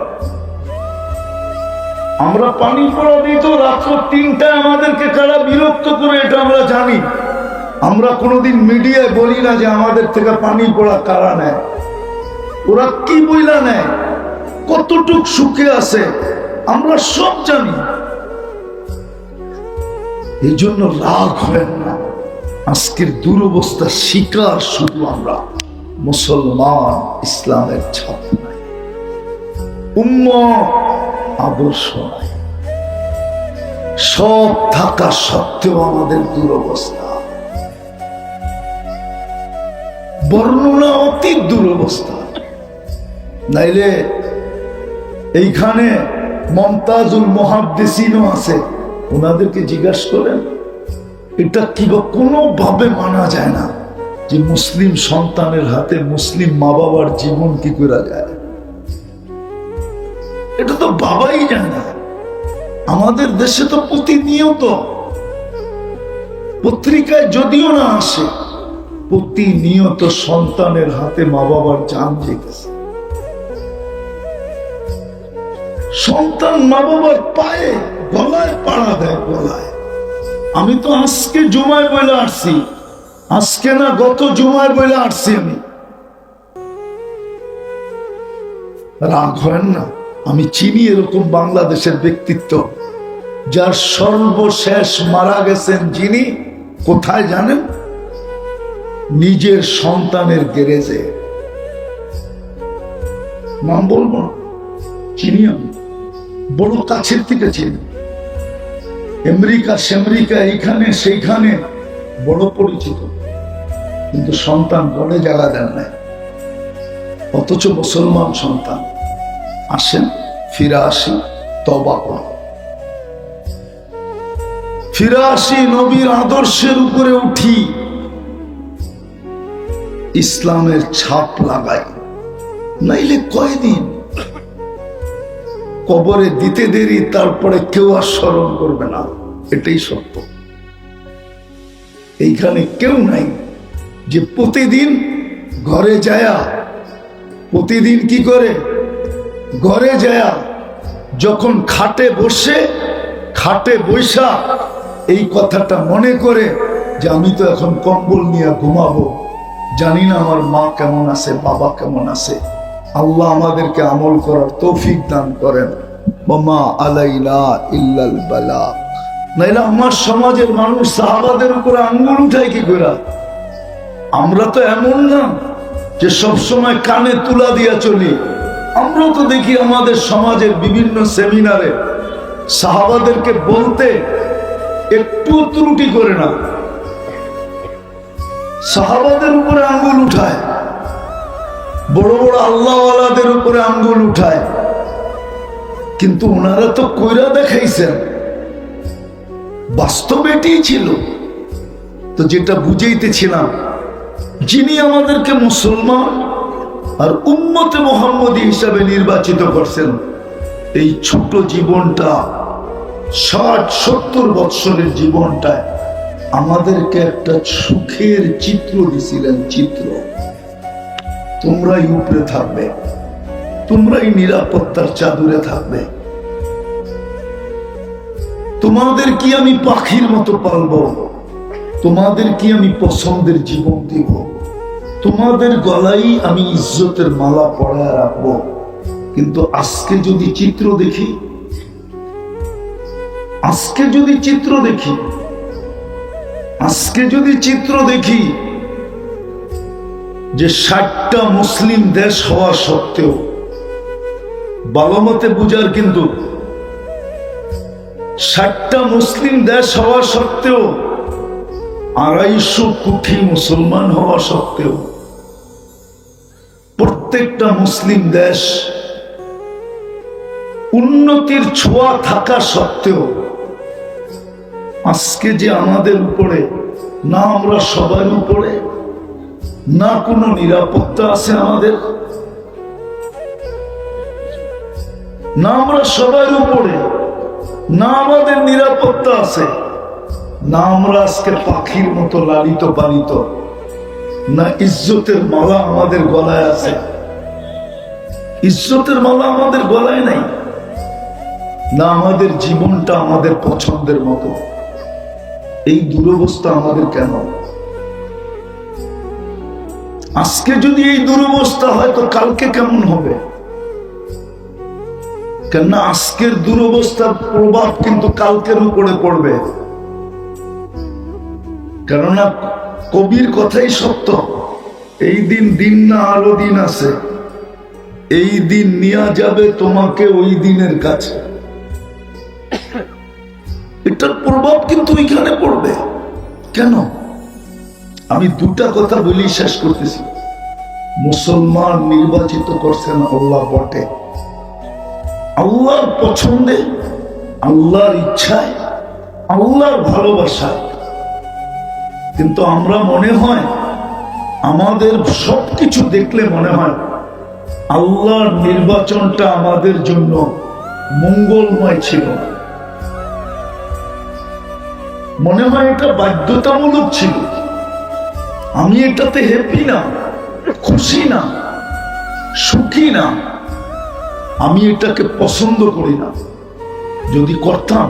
আমরা পানি পড়া দিই তো রাত্র 3টায় আমাদেরকে কারা বিরক্ত করে, এটা আমরা জানি। আমরা কোনোদিন মিডিয়ায় বলি না যে আমাদের থেকে পানি পড়া কারা নেয়। ওরা কি বইলা নেয়, কতটুক সুখে আছে, আমরা সব জানি। এই জন্য রাগ হয় না। আজকের দুরবস্থা শিকার শুধু আমরা মুসলমান, ইসলামের ছাত্র নাই, উম্মত আদর্শ নাই। সব থাকা সত্ত্বেও আমাদের দুরবস্থা, বর্ণনা অতি দুরবস্থা। নাইলে এইখানে মমতাজুল মুহাদ্দিসিনও আছে, ওনাদেরকে জিজ্ঞাসা করেন, এটা কিবা কোনোভাবে মানা যায় না যে মুসলিম সন্তানের হাতে মুসলিম মা বাবার জীবন কি করা যায়। এটা তো বাবাই জানে না। আমাদের দেশে তো প্রতিনিয়ত পত্রিকায় যদিও না আসে, প্রতিনিয়ত সন্তানের হাতে মা বাবার জান যেতেছে। সন্তান মা বাবার পায়ে গলায় পাড়া দেয়, গলায়। আমি তো আজকে জুমায় বলে আসছি, আজকে না গত জুমায় বলে আসছি আমি। রাগ হয় না। আমি চিনি এরকম বাংলাদেশের ব্যক্তিত্ব, যার সর্বশেষ মারা গেছেন যিনি, কোথায় জানেন? নিজের সন্তানের গ্যারেজে। নাম বলবো না, চিনি আমি, বড় কাছের থেকে চিনি। আমেরিকা সেমরিকা, এইখানে সেইখানে বড় পরিচিত, কিন্তু সন্তান ঘরে জায়গা দেন নাই। অথচ মুসলমান সন্তান। আসেন, ফিরে আসি, তওবা করো, ফিরে আসি, নবীর আদর্শের উপরে উঠি, ইসলামের ছাপ লাগাই। নাইলে কয়দিন কবরে দিতে দেরি, তারপরে কেউ আর স্মরণ করবে না। এটাই সত্য। এইখানে কেউ নাই যে প্রতিদিন ঘরে যায়া, প্রতিদিন কি করে ঘরে যায়া যখন খাটে বসে, খাটে বৈশা এই কথাটা মনে করে যে আমি তো এখন কম্বল নিয়ে ঘুমাবো, জানি না আমার মা কেমন আছে, বাবা কেমন আছে। আল্লাহ আমাদেরকে আমল করার তৌফিক দান করেন। ওমা আলাইনা ইল্লাল বালাগ। নাইলে আমার সমাজের মানুষ সাহাবাদের উপরে আঙ্গুল উঠায় কি করে? আমরা তো এমন না যে সবসময় কানে তুলা দিয়া চলি। আমরা তো দেখি আমাদের সমাজের বিভিন্ন সেমিনারে সাহাবাদেরকে বলতে একটু ত্রুটি করে না, সাহাবাদের উপরে আঙ্গুল উঠায়, বড় বড় আল্লাহওয়ালাদের উপরে আঙ্গুল উঠায়। কিন্তু ওনারা তো কইরা দেখাইছেন, বাস্তবে এটাই ছিল। তো যেটা বুঝাইতেছিলাম, যিনি আমাদেরকে মুসলমান আর উম্মতে মুহাম্মদী হিসাবে নির্বাচিত করছেন, এই ছোট জীবনটা, 60-70 বৎসরের জীবনটায় আমাদেরকে একটা সুখের চিত্র দিছিলেন। চিত্র, তোমরাই উপরে থাকবে, তোমরাই নিরাপত্তার চাদরে থাকবে, তোমাদের কি আমি পাখির মতো পালবো, তোমাদের কি আমি পছন্দের জীবন দিব, তোমাদের গলায় আমি ইজ্জতের মালা পরায় রাখবো। কিন্তু আজকে যদি চিত্র দেখি, আজকে যদি চিত্র দেখি, আজকে যদি চিত্র দেখি যে 60টা মুসলিম দেশ হওয়া সত্ত্বেও, ভালো মতে বুঝার, কিন্তু 60টা মুসলিম দেশ হওয়া সত্ত্বেও, 250 কোটি মুসলমান হওয়া সত্ত্বেও, প্রত্যেকটা মুসলিম দেশ উন্নতির ছোঁয়া থাকা সত্ত্বেও আজকে যে আমাদের উপরে, না আমরা সবার উপরে, না কোনো নিরাপত্তা আছে আমাদের, না আমরা সবার উপরে, না আমাদের নিরাপত্তা আছে, না আমরা আজকে পাখির মতো লালিত পালিত, না ইজ্জতের মালা আমাদের গলায় আছে। ইজ্জতের মালা আমাদের গলায় নাই, না আমাদের জীবনটা আমাদের পছন্দের মতো। এই দুরবস্থা আমাদের কেন? আজকে যদি এই দুরবস্থা হয় তো কালকে কেমন হবে? কেননা আজকের দুরবস্থার প্রভাব কিন্তু কালকের উপরে পড়বে। কেননা কবির কথাই সত্য, এই দিন দিন না আরো দিন আছে, এই দিন নিয়ে যাবে তোমাকে ওই দিনের কাছে। এটার প্রভাব কিন্তু ওইখানে পড়বে। কেন? আমি দুটা কথা বলি শেষ করতেছি। মুসলমান নির্বাচিত করছেন আল্লাহ বটে, আল্লাহর পছন্দে, আল্লাহর ইচ্ছায়, আল্লাহর ভালোবাসায়। কিন্তু আমরা মনে হয়, আমাদের সবকিছু দেখলে মনে হয় আল্লাহর নির্বাচনটা আমাদের জন্য মঙ্গলময় ছিল না। মনে হয় এটা বাধ্যতামূলক ছিল। আমি এটাতে হ্যাপি না, খুশি না, সুখী না, আমি এটাকে পছন্দ করি না। যদি করতাম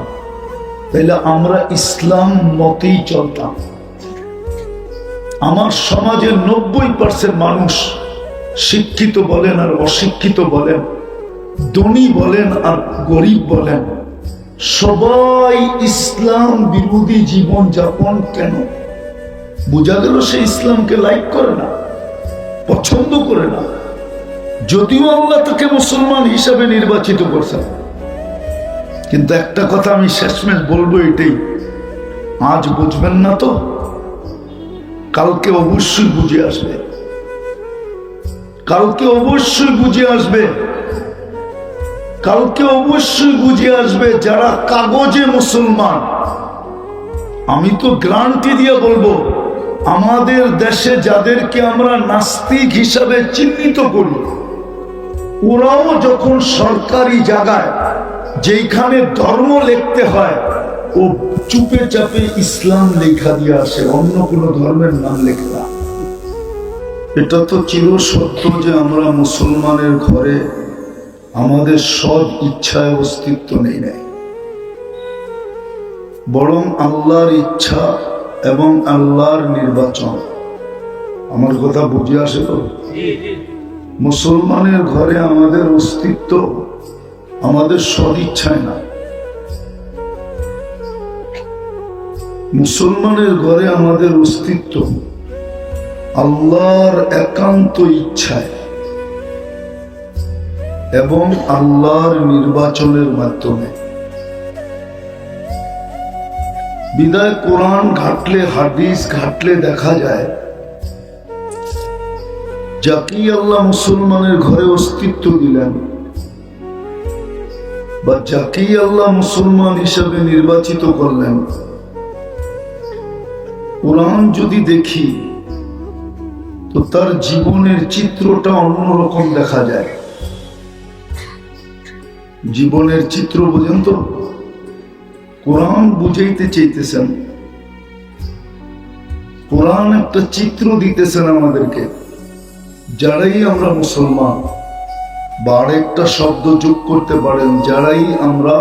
তাহলে আমরা ইসলাম মতেই চলতাম। আমার সমাজের 90% মানুষ, শিক্ষিত বলেন আর অশিক্ষিত বলেন, ধনী বলেন আর গরিব বলেন, সবাই ইসলাম বিরোধী জীবন যাপন। কেন? বোঝা গেল সে ইসলামকে লাইক করে না, পছন্দ করে না, যদিও আল্লাহ তাকে মুসলমান হিসাবে নির্বাচিত করছেন। কিন্তু একটা কথা আমি শেষমেশ বলবো, এটাই, আজ বুঝবেন না তো কালকে অবশ্যই বুঝে আসবে, কালকে অবশ্যই বুঝে আসবে, কালকে অবশ্যই বুঝে আসবে। যারা কাগজে মুসলমান, আমি তো গ্যারান্টি দিয়ে বলবো, আমাদের দেশে যাদেরকে আমরা নাস্তিক হিসাবে চিহ্নিত করি, ওরাও যখন সরকারি জায়গায় যেখানে ধর্ম লিখতে হয়, ও চুপে চাপে ইসলাম লেখা দিয়ে আসে, অন্য কোনো ধর্মের নাম লেখে না। এটা তো চির সত্য যে আমরা মুসলমানের ঘরে আমাদের সব ইচ্ছায় অস্তিত্ব নেই নাই, বরং আল্লাহর ইচ্ছা এবং আল্লাহর নির্বাচন। আমার কথা বুঝে আসে তো? মুসলমানের ঘরে আমাদের অস্তিত্ব আমাদের সদিচ্ছায় না, মুসলমানের ঘরে আমাদের অস্তিত্ব আল্লাহর একান্ত ইচ্ছায় এবং আল্লাহর নির্বাচনের মাধ্যমে। বিদায় কোরআন ঘাটলে, হাদিস ঘাটলে দেখা যায়, যাকেই আল্লাহ মুসলমানের ঘরে অস্তিত্ব দিলেন বা যাকেই আল্লাহ মুসলমান হিসাবে নির্বাচিত করলেন, কোরআন যদি দেখি তো তার জীবনের চিত্রটা অন্যরকম দেখা যায়। জীবনের চিত্র বোঝেন তো? কোরআন বুঝাইতে চাইতেছেন, কোরআন একটা চিত্র দিতেছেন আমাদেরকে। যারাই আমরা মুসলমান, বা আরেকটা শব্দ যোগ করতে পারেন, যারাই আমরা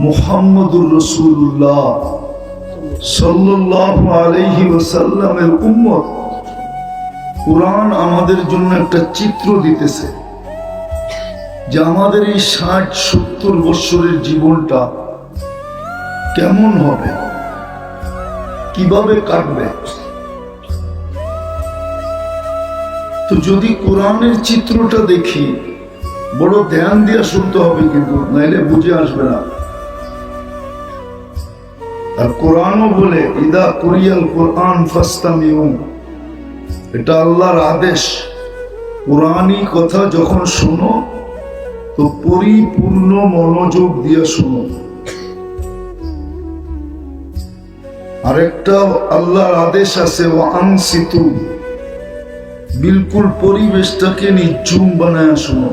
মুহাম্মদুর রাসূলুল্লাহ সাল্লাল্লাহু আলাইহি ওয়াসাল্লামের উম্মত, কোরআন আমাদের জন্য একটা চিত্র দিতেছে যে আমাদের এই 60-70 বছরের জীবনটা কেমন হবে, কিভাবে কাটবে। তো যদি কোরআনের চিত্রটা দেখি, বড় ধ্যান দিয়ে শুনতে হবে, কিন্তু নাইলে বুঝে আসবে না। আর কোরআনও বলে, ইদা কুরিয়াল কোরআন ফাস্তামিউ, এটা আল্লাহর আদেশ। কোরআনী কথা যখন শোনো তো পরিপূর্ণ মনোযোগ দিয়ে শুনো। আরেকটা আল্লাহর আদেশ আছে, ওয়ানসিতু, বিলকুল পরিবেশটাকে নিঝুম বানায় শুনো,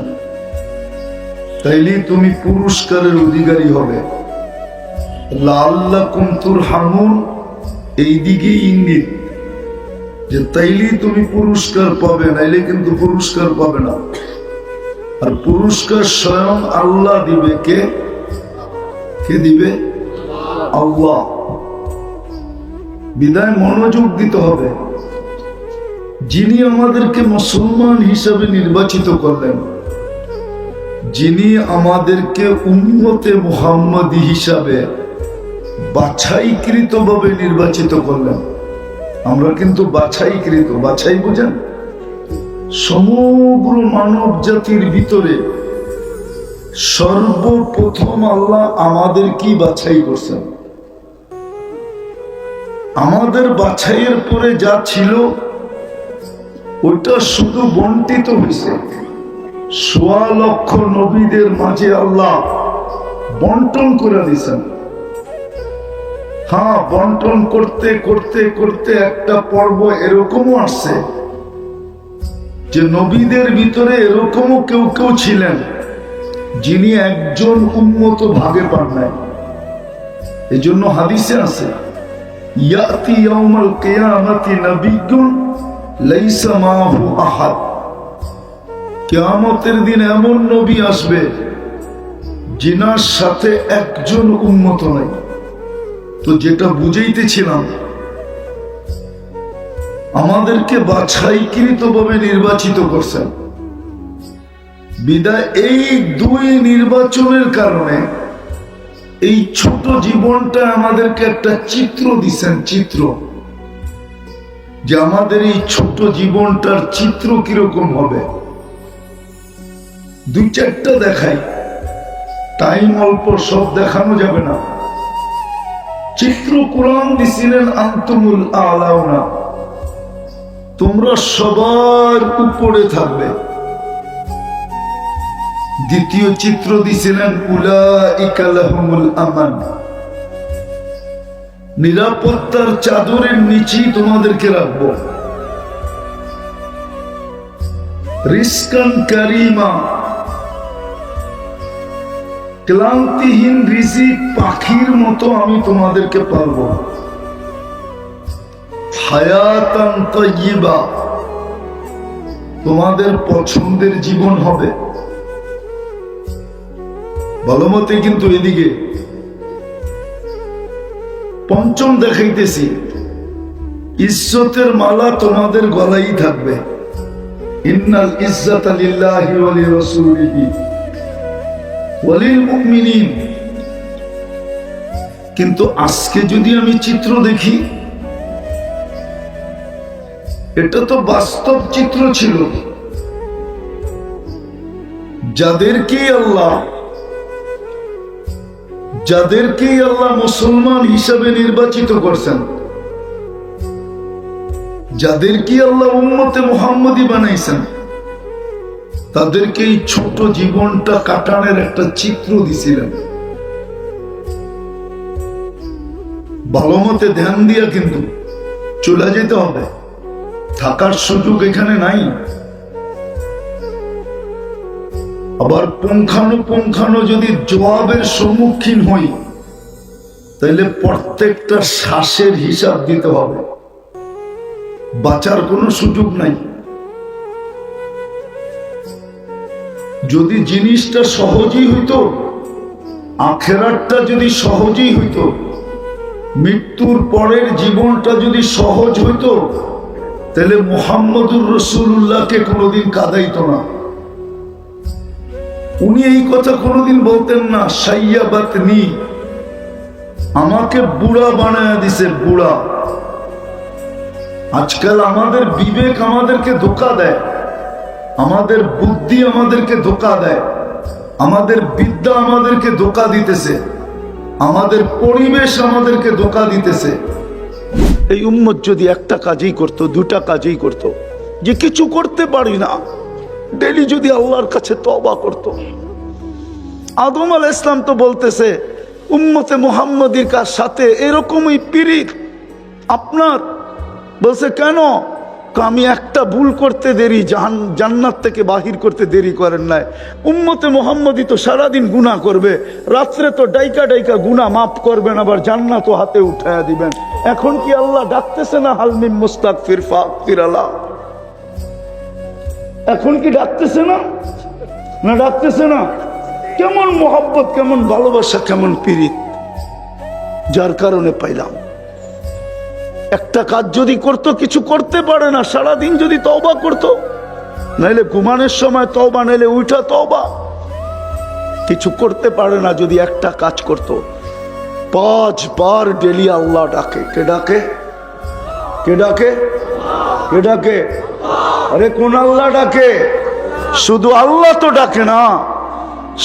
তাইলে তুমি পুরস্কারের অধিকারী হবে। লাআল্লাকুম তুরহামুন, এই দিকেই ইঙ্গিত যে তাইলে তুমি পুরস্কার পাবে, নাইলে কিন্তু পুরস্কার পাবে না। আর পুরস্কার স্বয়ং আল্লাহ দিবে। কে দিবে? আল্লাহ। বিদায় মনোযোগ দিতে হবে। যিনি আমাদেরকে মুসলমান হিসাবে নির্বাচিত করলেন, যিনি আমাদেরকে উম্মতে মুহাম্মাদি হিসাবে বাছাইকৃতভাবে নির্বাচিত করলেন, আমরা কিন্তু বাছাইকৃত, বাছাই বুঝেন? সমগ্র মানব জাতির ভিতরে সর্বপ্রথম আল্লাহ আমাদেরকেই বাছাই করছেন। আমাদের বাছাইয়ের পরে যা ছিল ওটা শুধু বন্টিত হয়েছে। ১৬ লক্ষ নবীদের মাঝে আল্লাহ বন্টন করে দিয়েছেন। হ্যাঁ, বন্টন করতে করতে করতে একটা পর্ব এরকমও আসছে যে নবীদের ভিতরে এরকমও কেউ কেউ ছিলেন যিনি একজন উম্মত ভাগে পান নাই। এই জন্য হাদিসে আছে, ইয়াতি ইয়াউমাল কিয়ামাতি নাবিয়্যুন লাইসা মাহু আহাদ, কিয়ামতের দিন এমন নবী আসবে যিনার সাথে একজন উম্মত নাই। তো যেটা বুঝাইতেছিলাম, আমাদেরকে বাছাইকৃতভাবে নির্বাচিত করছেন। বিদায় এই দুই নির্বাচনের কারণে এই ছোট জীবনটা আমাদেরকে একটা চিত্র দিছেন, চিত্র, যে আমাদের এই ছোট জীবনটার চিত্র কিরকম হবে। দুই চারটা দেখাই, টাইম অল্প, সব দেখানো যাবে না। চিত্র কোরআন দিছিলেন, আনতুমুল আলাউনা, তোমরা সবার উপরে থাকবে। দ্বিতীয় চিত্র দিছিলেন, উলাইকা লাহুমুল আমান, নিরাপত্তার চাদরের নিচেই তোমাদেরকে রাখবো। রিজকান কারীমা, ক্লান্তিহীন রিজিক পাখির মতো আমি তোমাদেরকে পালবো। হায়াতান তাইয়্যিবা, তোমাদের পছন্দের জীবন হবে। ভালো মতে কিন্তু এদিকে পঞ্চম দেখাইতেছি, ইজ্জতের মালা তোমাদের গলায় থাকবে। ইন্নাল ইজ্জাতা লিল্লাহি ওয়া লিরাসূলিহি ওয়া লিল মুমিনিন। কিন্তু আজকে যদি আমি চিত্র দেখি, এটা তো বাস্তব চিত্র ছিল। যাদেরকেই আল্লাহ মুসলমান হিসাবে নির্বাচিত করছেন, যাদেরকে আল্লাহ উম্মতে মুহাম্মদী বানাইছেন, তাদেরকে এই ছোট জীবনটা কাটানোর একটা চিত্র দিছিলেন। ভালো মতে ধ্যান দিয়া কিন্তু চলে যেতে হবে, থাকার সুযোগ এখানে নাই। আবার পুঙ্খানুপুঙ্খানু যদি জবাবের সম্মুখীন হই, তাহলে প্রত্যেকটা শ্বাসের হিসাব দিতে হবে, বাঁচার কোনো সুযোগ নাই। যদি জিনিসটা সহজই হইতো, আখেরাতটা যদি সহজই হইতো, মৃত্যুর পরের জীবনটা যদি সহজ হইতো, তাহলে মুহাম্মদুর রাসূলুল্লাহকে কোনোদিন কাঁদাইতো না। উনি এই কথা কোনোদিন বলতেন না, সাইয়াবাতনি, আমাকে বুড়া বানায় দিছে, বুড়া। আজকাল আমাদের বিবেক আমাদেরকে ধোঁকা দেয়, আমাদের বুদ্ধি আমাদেরকে ধোঁকা দেয়, আমাদের বিদ্যা আমাদেরকে ধোঁকা দিতেছে, আমাদের পরিবেশ আমাদেরকে ধোঁকা দিতেছে। এই উম্মত যদি একটা কাজই করতো, দুটা কাজই করতো, যে কিছু করতে পারি না, ডেলি যদি আল্লাহর কাছে তওবা করতো, আদম আলাইহিস সালাম তো বলতেছে উম্মতে মুহাম্মদীর কার সাথে এরকমই পীড়িত আপনার। বলছে কেন? আমি একটা ভুল করতে দেরি জান্নাত থেকে বাহির করতে দেরি করেন নাই। উম্মতে মুহাম্মদী তো সারাদিন গুনাহ করবে, রাত্রে তো ডাইকা ডাইকা গুনাহ মাফ করবেন, আবার জান্নাতও হাতে উঠায়া দিবেন। এখন কি আল্লাহ ডাকতেছে না হালমিম মুস্তাগফির ফাগফির আলা? এখন কি ডাকতেছে না? না ডাকতেছে না? কেমন মোহাব্বত, কেমন ভালোবাসা, কেমন পীড়িত, যার কারণে পাইলাম। একটা কাজ যদি করতো, কিছু করতে পারে না, সারাদিন যদি তওবা করতো, নাইলে ঘুমানোর সময় তওবা, নাইলে উঠা তওবা, কিছু করতে পারে না যদি একটা কাজ করতো। 5 বার ডেলি আল্লাহ ডাকে। কে ডাকে? কে ডাকে? কে ডাকে? আরে কোন আল্লাহ ডাকে? শুধু আল্লাহ তো ডাকে না,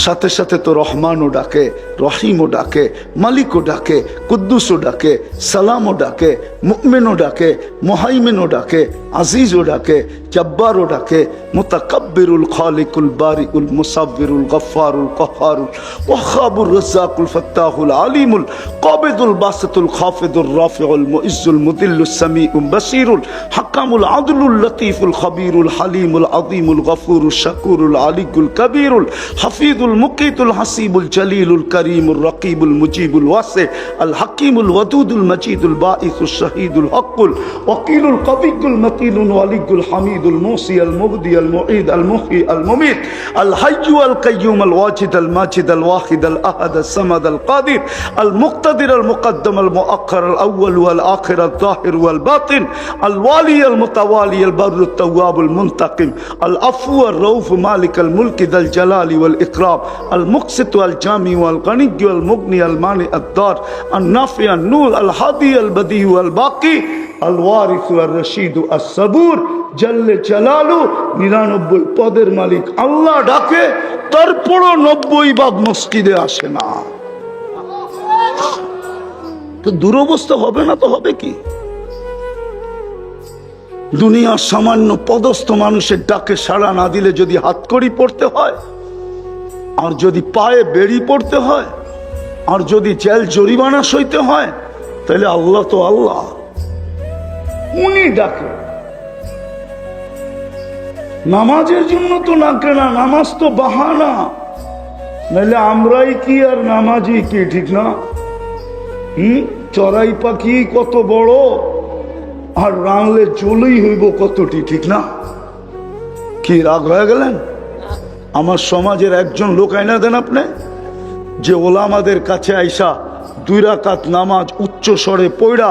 সাথে সাথে তো রহমানও ডাকে, রহিমও ডাকে, মালিকও ডাকে, কুদ্দুসও ডাকে, সালামও ডাকে, মুমিনও ডাকে, মুহাইমিনও ডাকে, আজিজও ডাকে, জব্বারও ডাকে, মুতাকাব্বিরুল খালিকুল বারিউল মুসাব্বিরুল গফফারুল কহ্হারুল ওয়াহাবুর রাজ্জাকুল ফাত্তাহুল আলিমুল কাবিদুল বাসিতুল খাফিদুর রাফিউল মুইজ্জুল মুদিল্লুস সামিউল বাসিরুল হাকামুল আদলুল লতীফুল খবীরুল হালিমুল আযীমুল গফুরুল শাকুরুল আলিকুল কবীরুল হাফিজুল মুকিতুল হাসিবুল জলিলুল করিমুল রকিবুল মুজিবুল ওয়াসি আল হাকিমুল ওয়াদুদুল মজিদুল বাঈসুল শহীদুল হকুল ওয়াকিলুল কবিকুল মতিনুল ওয়ালিকুল হামিদুল মুসি আল মুবদি আল মুঈদ আল মুহয়ি আল মুমিত আল হাইয়্যু আল কাইয়্যুম আল ওয়াজিদ আল মাজিদ আল ওয়াহিদ আল আহাদ আল সামাদ আল কাদির আল মুক্তাদির আল মুকদ্দম আল মুআক্খার আল আউয়াল ওয়াল আখির আল যাহির ওয়াল বাতিন আল ওয়ালি আল মুতাওয়ালি আল বাররু আত তাওয়াব আল মুনতাকিম আল আফু আল রউফ মালিক আল মুলক যাল জালালি ওয়াল ইকরাম আল মুকসিত আল জামি ওয়াল গনি ওয়াল মুগনি আল মানি আদ দার আল নাফি আল নূর আল হাদি আল বদি ওয়াল বাকি আল ওয়ারিস ওয়াল রশিদ আস সাবুর জল্লে জালালু। 99 পদের মালিক আল্লাহ ডাকে, তারপরও 90 ভাগ মসজিদে আসে না। তো দুরবস্থা হবে না তো হবে কি? দুনিয়ার সামান্য পদস্থ মানুষের ডাকে সাড়া না দিলে যদি হাতকড়ি পড়তে হয়, আর যদি পায়ে বেড়ি পড়তে হয়, আর যদি জেল জরিমানা সইতে হয়, তাহলে আল্লাহ তো আল্লাহ, উনি ডাকে। নামাজের জন্য তো ডাকে না, নামাজ তো বাহানা, নাহলে আমরাই কি আর নামাজি কি, ঠিক না? চড়াই পাখি কত বড়, আর রানলে চলেই হইব কতটি, ঠিক না? কি রাগ হয়ে গেলেন? আমার সমাজের একজন লোক আইনা দেন আপনি, যে ওলামাদের কাছে আইসা 2 রাকাত নামাজ উচ্চ স্বরে পড়া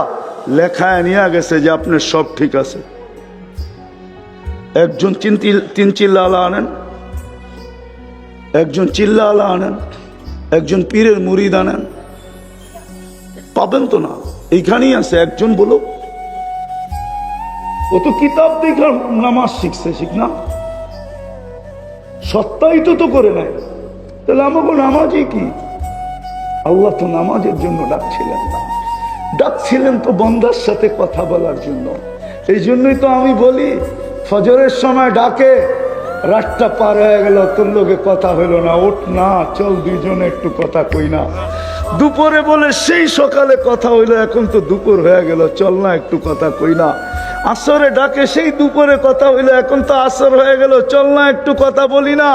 লেখায় নিয়ে গেছে যে আপনার সব ঠিক আছে। একজন 3 চিল্লা আলা আনেন, একজন চিল্লা আলা আনেন, একজন পীরের মুরিদ আনেন, পাবেন তো না। এইখানেই আছে একজন, বলো। ও তো কিতাব দেখে নামাজ শিখছে, শিখ না, সত্যায়িত তো করে নাই। তাহলে আমাকে নামাজই কি? আল্লাহ তো নামাজের জন্য ডাকছিলেন না, ডাকছিলেন তো বন্দার সাথে কথা বলার জন্য। এই জন্যই তো আমি বলি, ফজরের সময় ডাকে, রাতটা পার হয়ে গেল, তোর লোকে কথা হইল না, ওঠ না, চল দুইজনে একটু কথা কই না। দুপুরে বলে সেই সকালে কথা হইল, এখন তো দুপুর হয়ে গেল, চল না একটু কথা কই না। আসরে ডাকে, সেই দুপুরে কথা হইল, এখন তো আসর হয়ে গেল, চল না একটু কথা বলি না।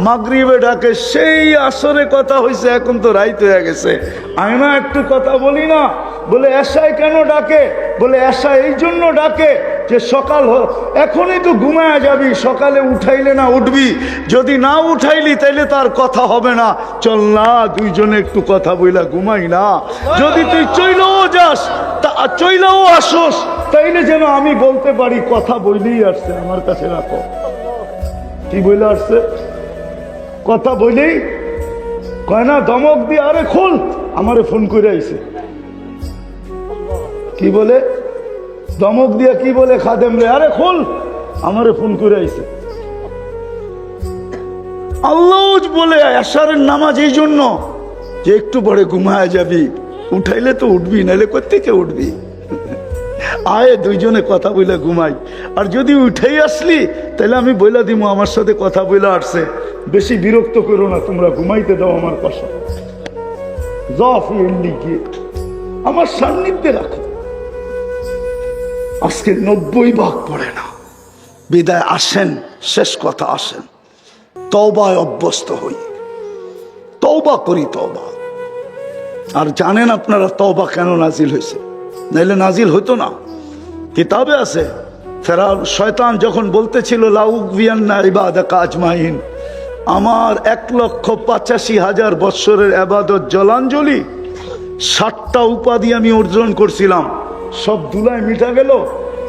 মাগরিবে ডাকে, সেই আসরে কথা হইছে, এখন তো রাইত হয়ে গেছে, আয় না একটু কথা বলি না। বলে এশায় কেন ডাকে? বলে এশা এই জন্য ডাকে যে সকাল এখনই তো ঘুমায় যাবি, সকালে উঠাইলে না উঠবি, যদি না উঠাইলি তাইলে তার কথা হবে না, চল না দুইজনে একটু কথা বইলা ঘুমাই না। যদি তুই চইলেও যাস, চইলেও আসোস, তাইলে যেন আমি বলতে পারি কথা বইলেই আসছে, আমার কাছে রাখো। কি বইলে আসছে? কথা বইলেই কয় না, ধমক দিয়ে, আরে খোল, আমারে ফোন করে আইছে। কি বলে? ধমক দিয়া কি বলে? খাদেম রে, আরে খোল, আমারে ফোন করে আইছে। আল্লাহ বলে আশারের নামাজ এই জন্য যে একটু পরে ঘুমায় যাবি, উঠাইলে তো উঠবি, নাইলে কোত্থেকে উঠবি? আয় দুইজনে কথা বলে ঘুমাই। আর যদি উঠেই আসলি তাহলে আমি বইলা দিব আমার সাথে কথা বলে আসছে, বেশি বিরক্ত করো না, তোমরা ঘুমাইতে দাও আমার পাশে, আমার সান্নিধ্যে রাখো। আজকে 90 ভাগ পড়ে না। বিদায় আসেন, শেষ কথা আসেন, তওবায় অভ্যস্ত হই, তওবা করি, তওবা। আর জানেন আপনারা তওবা কেন নাজিল হয়েছে? নাইলে নাজিল হইতো না। কিতাবে আছে, ফেরাউন শয়তান যখন বলতেছিল লাউগবিয়ান্না ইবাদাকা আজমাইন, আমার 1,85,000 বৎসরের ইবাদত জলাঞ্জলি 60টা উপাধি আমি অর্জন করছিলাম, সব ধুলায় মিটা গেল।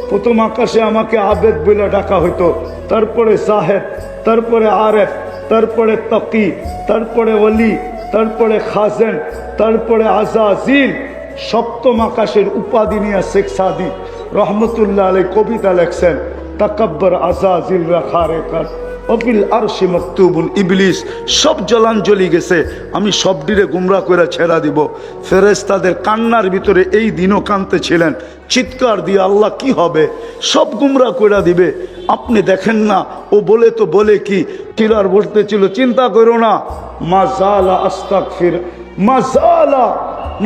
প্রথম আকাশে আমাকে আবেদ বলে ডাকা হইতো, তারপরে জাহেদ, তারপরে আরেফ, তারপরে তকি, তারপরে ওলি, তারপরে খাজেন, তারপরে আজাজিল। সপ্তম আকাশের উপাধি নিয়ে শেখ সাদি রহমতুল্লাহ আলাই কবিতা লেখছেন, তাকাব্বর আজাজিল রাখারে কার অপিল আরশি মকতুবুল ইবলিস। সব জলাঞ্জলি গেছে, আমি সব ডিরে গুমরা করে ছেড়া দিব। ফেরেশতাদের কান্নার ভিতরে এই দিনও কাঁদতে ছিলেন, চিৎকার দিয়ে আল্লাহ কি হবে, সব গুমরা করে দিবে। আপনি দেখেন না, ও বলে তো বলে কি কিলার বলতেছিল, চিন্তা করো না, মাজালা আস্তাগফির, মাজালা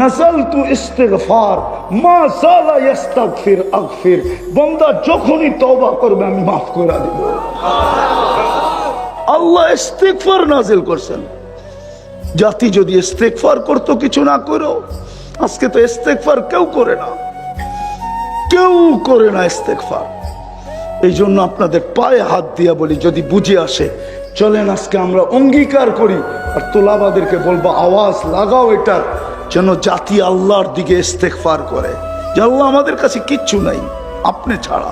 নাজালতু ইস্তিগফার, মাজালা ইস্তাগফির আগফির। বান্দা যখনই তওবা করবে আমি মাফ করে দিব। আল্লাহ ইস্তিগফার নাজিল করছেন। জাতি যদি ইস্তিগফার করতো, কিছু না করো, আজকে তো ইস্তিগফার কেউ করে না, কেউ করে না ইস্তিগফার। এই জন্য আপনাদের পায়ে হাত দিয়া বলি, যদি বুঝে আসে চলেন আজকে আমরা অঙ্গীকার করি। আর তোলাবাদেরকে বলবো আওয়াজ লাগাও এটার, যেন জাতি আল্লাহর দিকে ইস্তেগফার করে, যে আল্লাহ আমাদের কাছে কিচ্ছু নাই আপনি ছাড়া।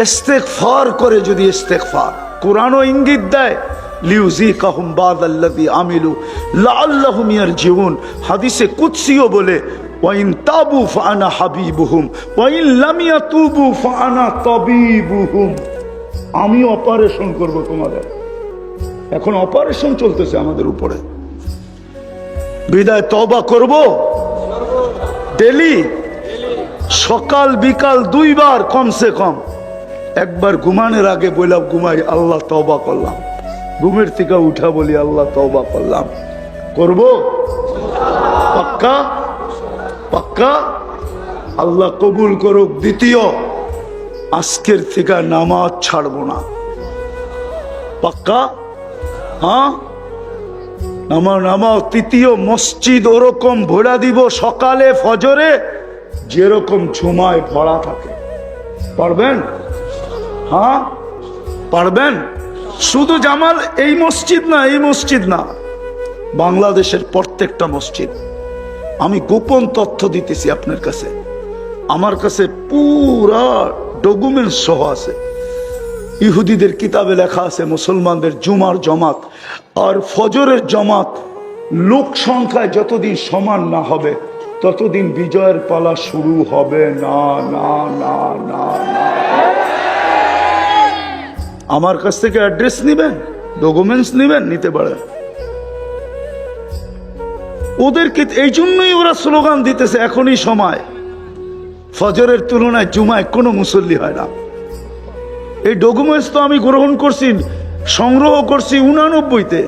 ইস্তেগফার করে যদি ইস্তেগফার, কোরআনও ইঙ্গিত দেয় লিউযিকাহুম বাদাল্লাযী আমিলু লাআল্লাহুম ইয়ারজিউন। হাদিসে কুদসিও বলে ওয়াইন তাবু ফাআনা হাবিবুহুম ওয়াইন লাম ইয়াতুবু ফাআনা তাবিবুহুম। আমি অপারেশন করব তোমাদের। এখন অপারেশন চলতেছে আমাদের উপরে। বিদায় তওবা করব ডেলি, সকাল বিকাল 2 বার কমসে কম। একবার ঘুমানোর আগে বললাম ঘুমাই আল্লাহ তওবা করলাম, ঘুমের থেকে উঠা বলি আল্লাহ তওবা করলাম। করব পাক্কা? পাক্কা? আল্লাহ কবুল করুক। দ্বিতীয়, আজকের থেকে নামাজ ছাড়বো না। পাক্কা? হ্যাঁ, নামাজ। তৃতীয়, মসজিদ ওরকম ভরা দিব সকালে ফজরে যেরকম ঝুমায় ভরা থাকে। পারবেন? হ্যাঁ পারবেন? শুধু জামাল এই মসজিদ না, এই মসজিদ না, বাংলাদেশের প্রত্যেকটা মসজিদ। আমি গোপন তথ্য দিতেছি আপনার কাছে, আমার কাছে পুরা ডকুমেন্টস সহ আছে। ইহুদিদের কিতাবে লেখা আছে মুসলমানদের জুমার জমাত আর ফজরের জমাত লোক সংখ্যায় যতদিন সমান না হবে ততদিন বিজয়ের পালা শুরু হবে না। না না না না। আমার কাছ থেকে অ্যাড্রেস নেবেন, ডকুমেন্টস নেবেন, নিতে পারেন। ওদেরকে এই জন্যই ওরা স্লোগান দিতেছে এখনই সময়। ফজরের তুলনায় জুমায় কোনো মুসল্লি হয় না। এই ডকুমেন্টস তো আমি গ্রহণ করছি, সংগ্রহ করছি 89-তে।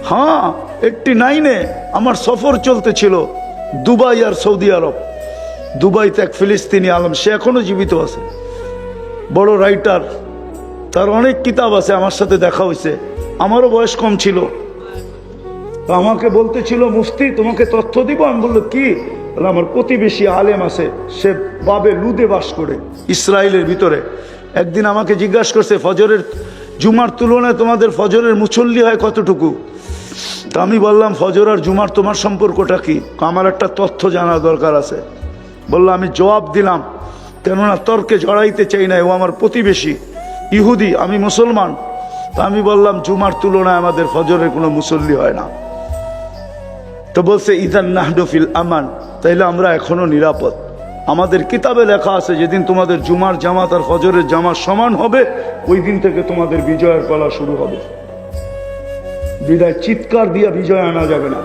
হ্যাঁ, 89-এ আমার সফর চলতেছিল দুবাই আর সৌদি আরব। দুবাইতে এক ফিলিস্তিনি আলম, সে এখনো জীবিত আছে, বড় রাইটার, তার অনেক কিতাব আছে, আমার সাথে দেখা হয়েছে। আমারও বয়স কম ছিল। তো আমাকে বলতেছিল মুফতি তোমাকে তথ্য দিব। আমি বললো কি? আমার প্রতিবেশী আলেম আছে, সে বাবে লুদে বাস করে ইসরায়েলের ভিতরে। একদিন আমাকে জিজ্ঞাসা করছে ফজরের জুমার তুলনায় তোমাদের ফজরের মুসল্লি হয় কতটুকু? তা আমি বললাম ফজর আর জুমার তোমার সম্পর্কটা কি? আমার একটা তথ্য জানা দরকার আছে। বললো আমি জবাব দিলাম, কেননা তর্কে জড়াইতে চাই না, ও আমার প্রতিবেশী ইহুদি, আমি মুসলমান। তা আমি বললাম জুমার তুলনায় আমাদের ফজরের কোনো মুসল্লি হয় না। তো বলছে ইদান নাহনু ফিল আমান, তাইলে আমরা এখনো নিরাপদ। আমাদের কিতাবে লেখা আছে যেদিন তোমাদের জুমার জামাত আর ফজরের জামাত সমান হবে ওই দিন থেকে তোমাদের বিজয়ের পালা শুরু হবে। বিদায় চিৎকার দিয়ে বিজয় আনা যাবে না,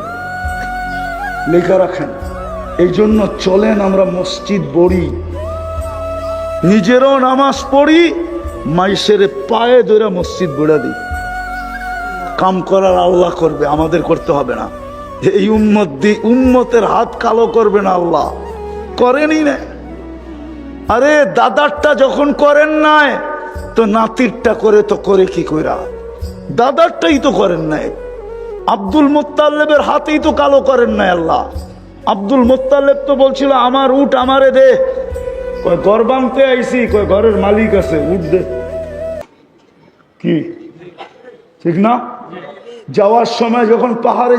লেখা রাখেন। এই জন্য চলেন আমরা মসজিদ পড়ি, নিজেরও নামাজ পড়ি, মাইসের পায়ে ধরে মসজিদ গড়ে দিই। কাম করার আল্লাহ করবে, আমাদের করতে হবে না। এই উম্মতের হাত কালো করবে না আল্লাহ, করেনি না। আরে দাদারটা যখন করেন নাই তো নাতিরটা করে তো করে কি কইরা, দাদারটাই তো করেন নাই। আব্দুল মুত্তালিবের হাতেই তো কালো করেন নাই আল্লাহ। আব্দুল মুত্তালিব তো বলছিল আমার উট আমারে দে, কয় ঘর ভাঙতে আইসি, কয় ঘরের মালিক আছে, উট দে। কি ঠিক না? যাওয়ার সময় যখন পাহাড়ে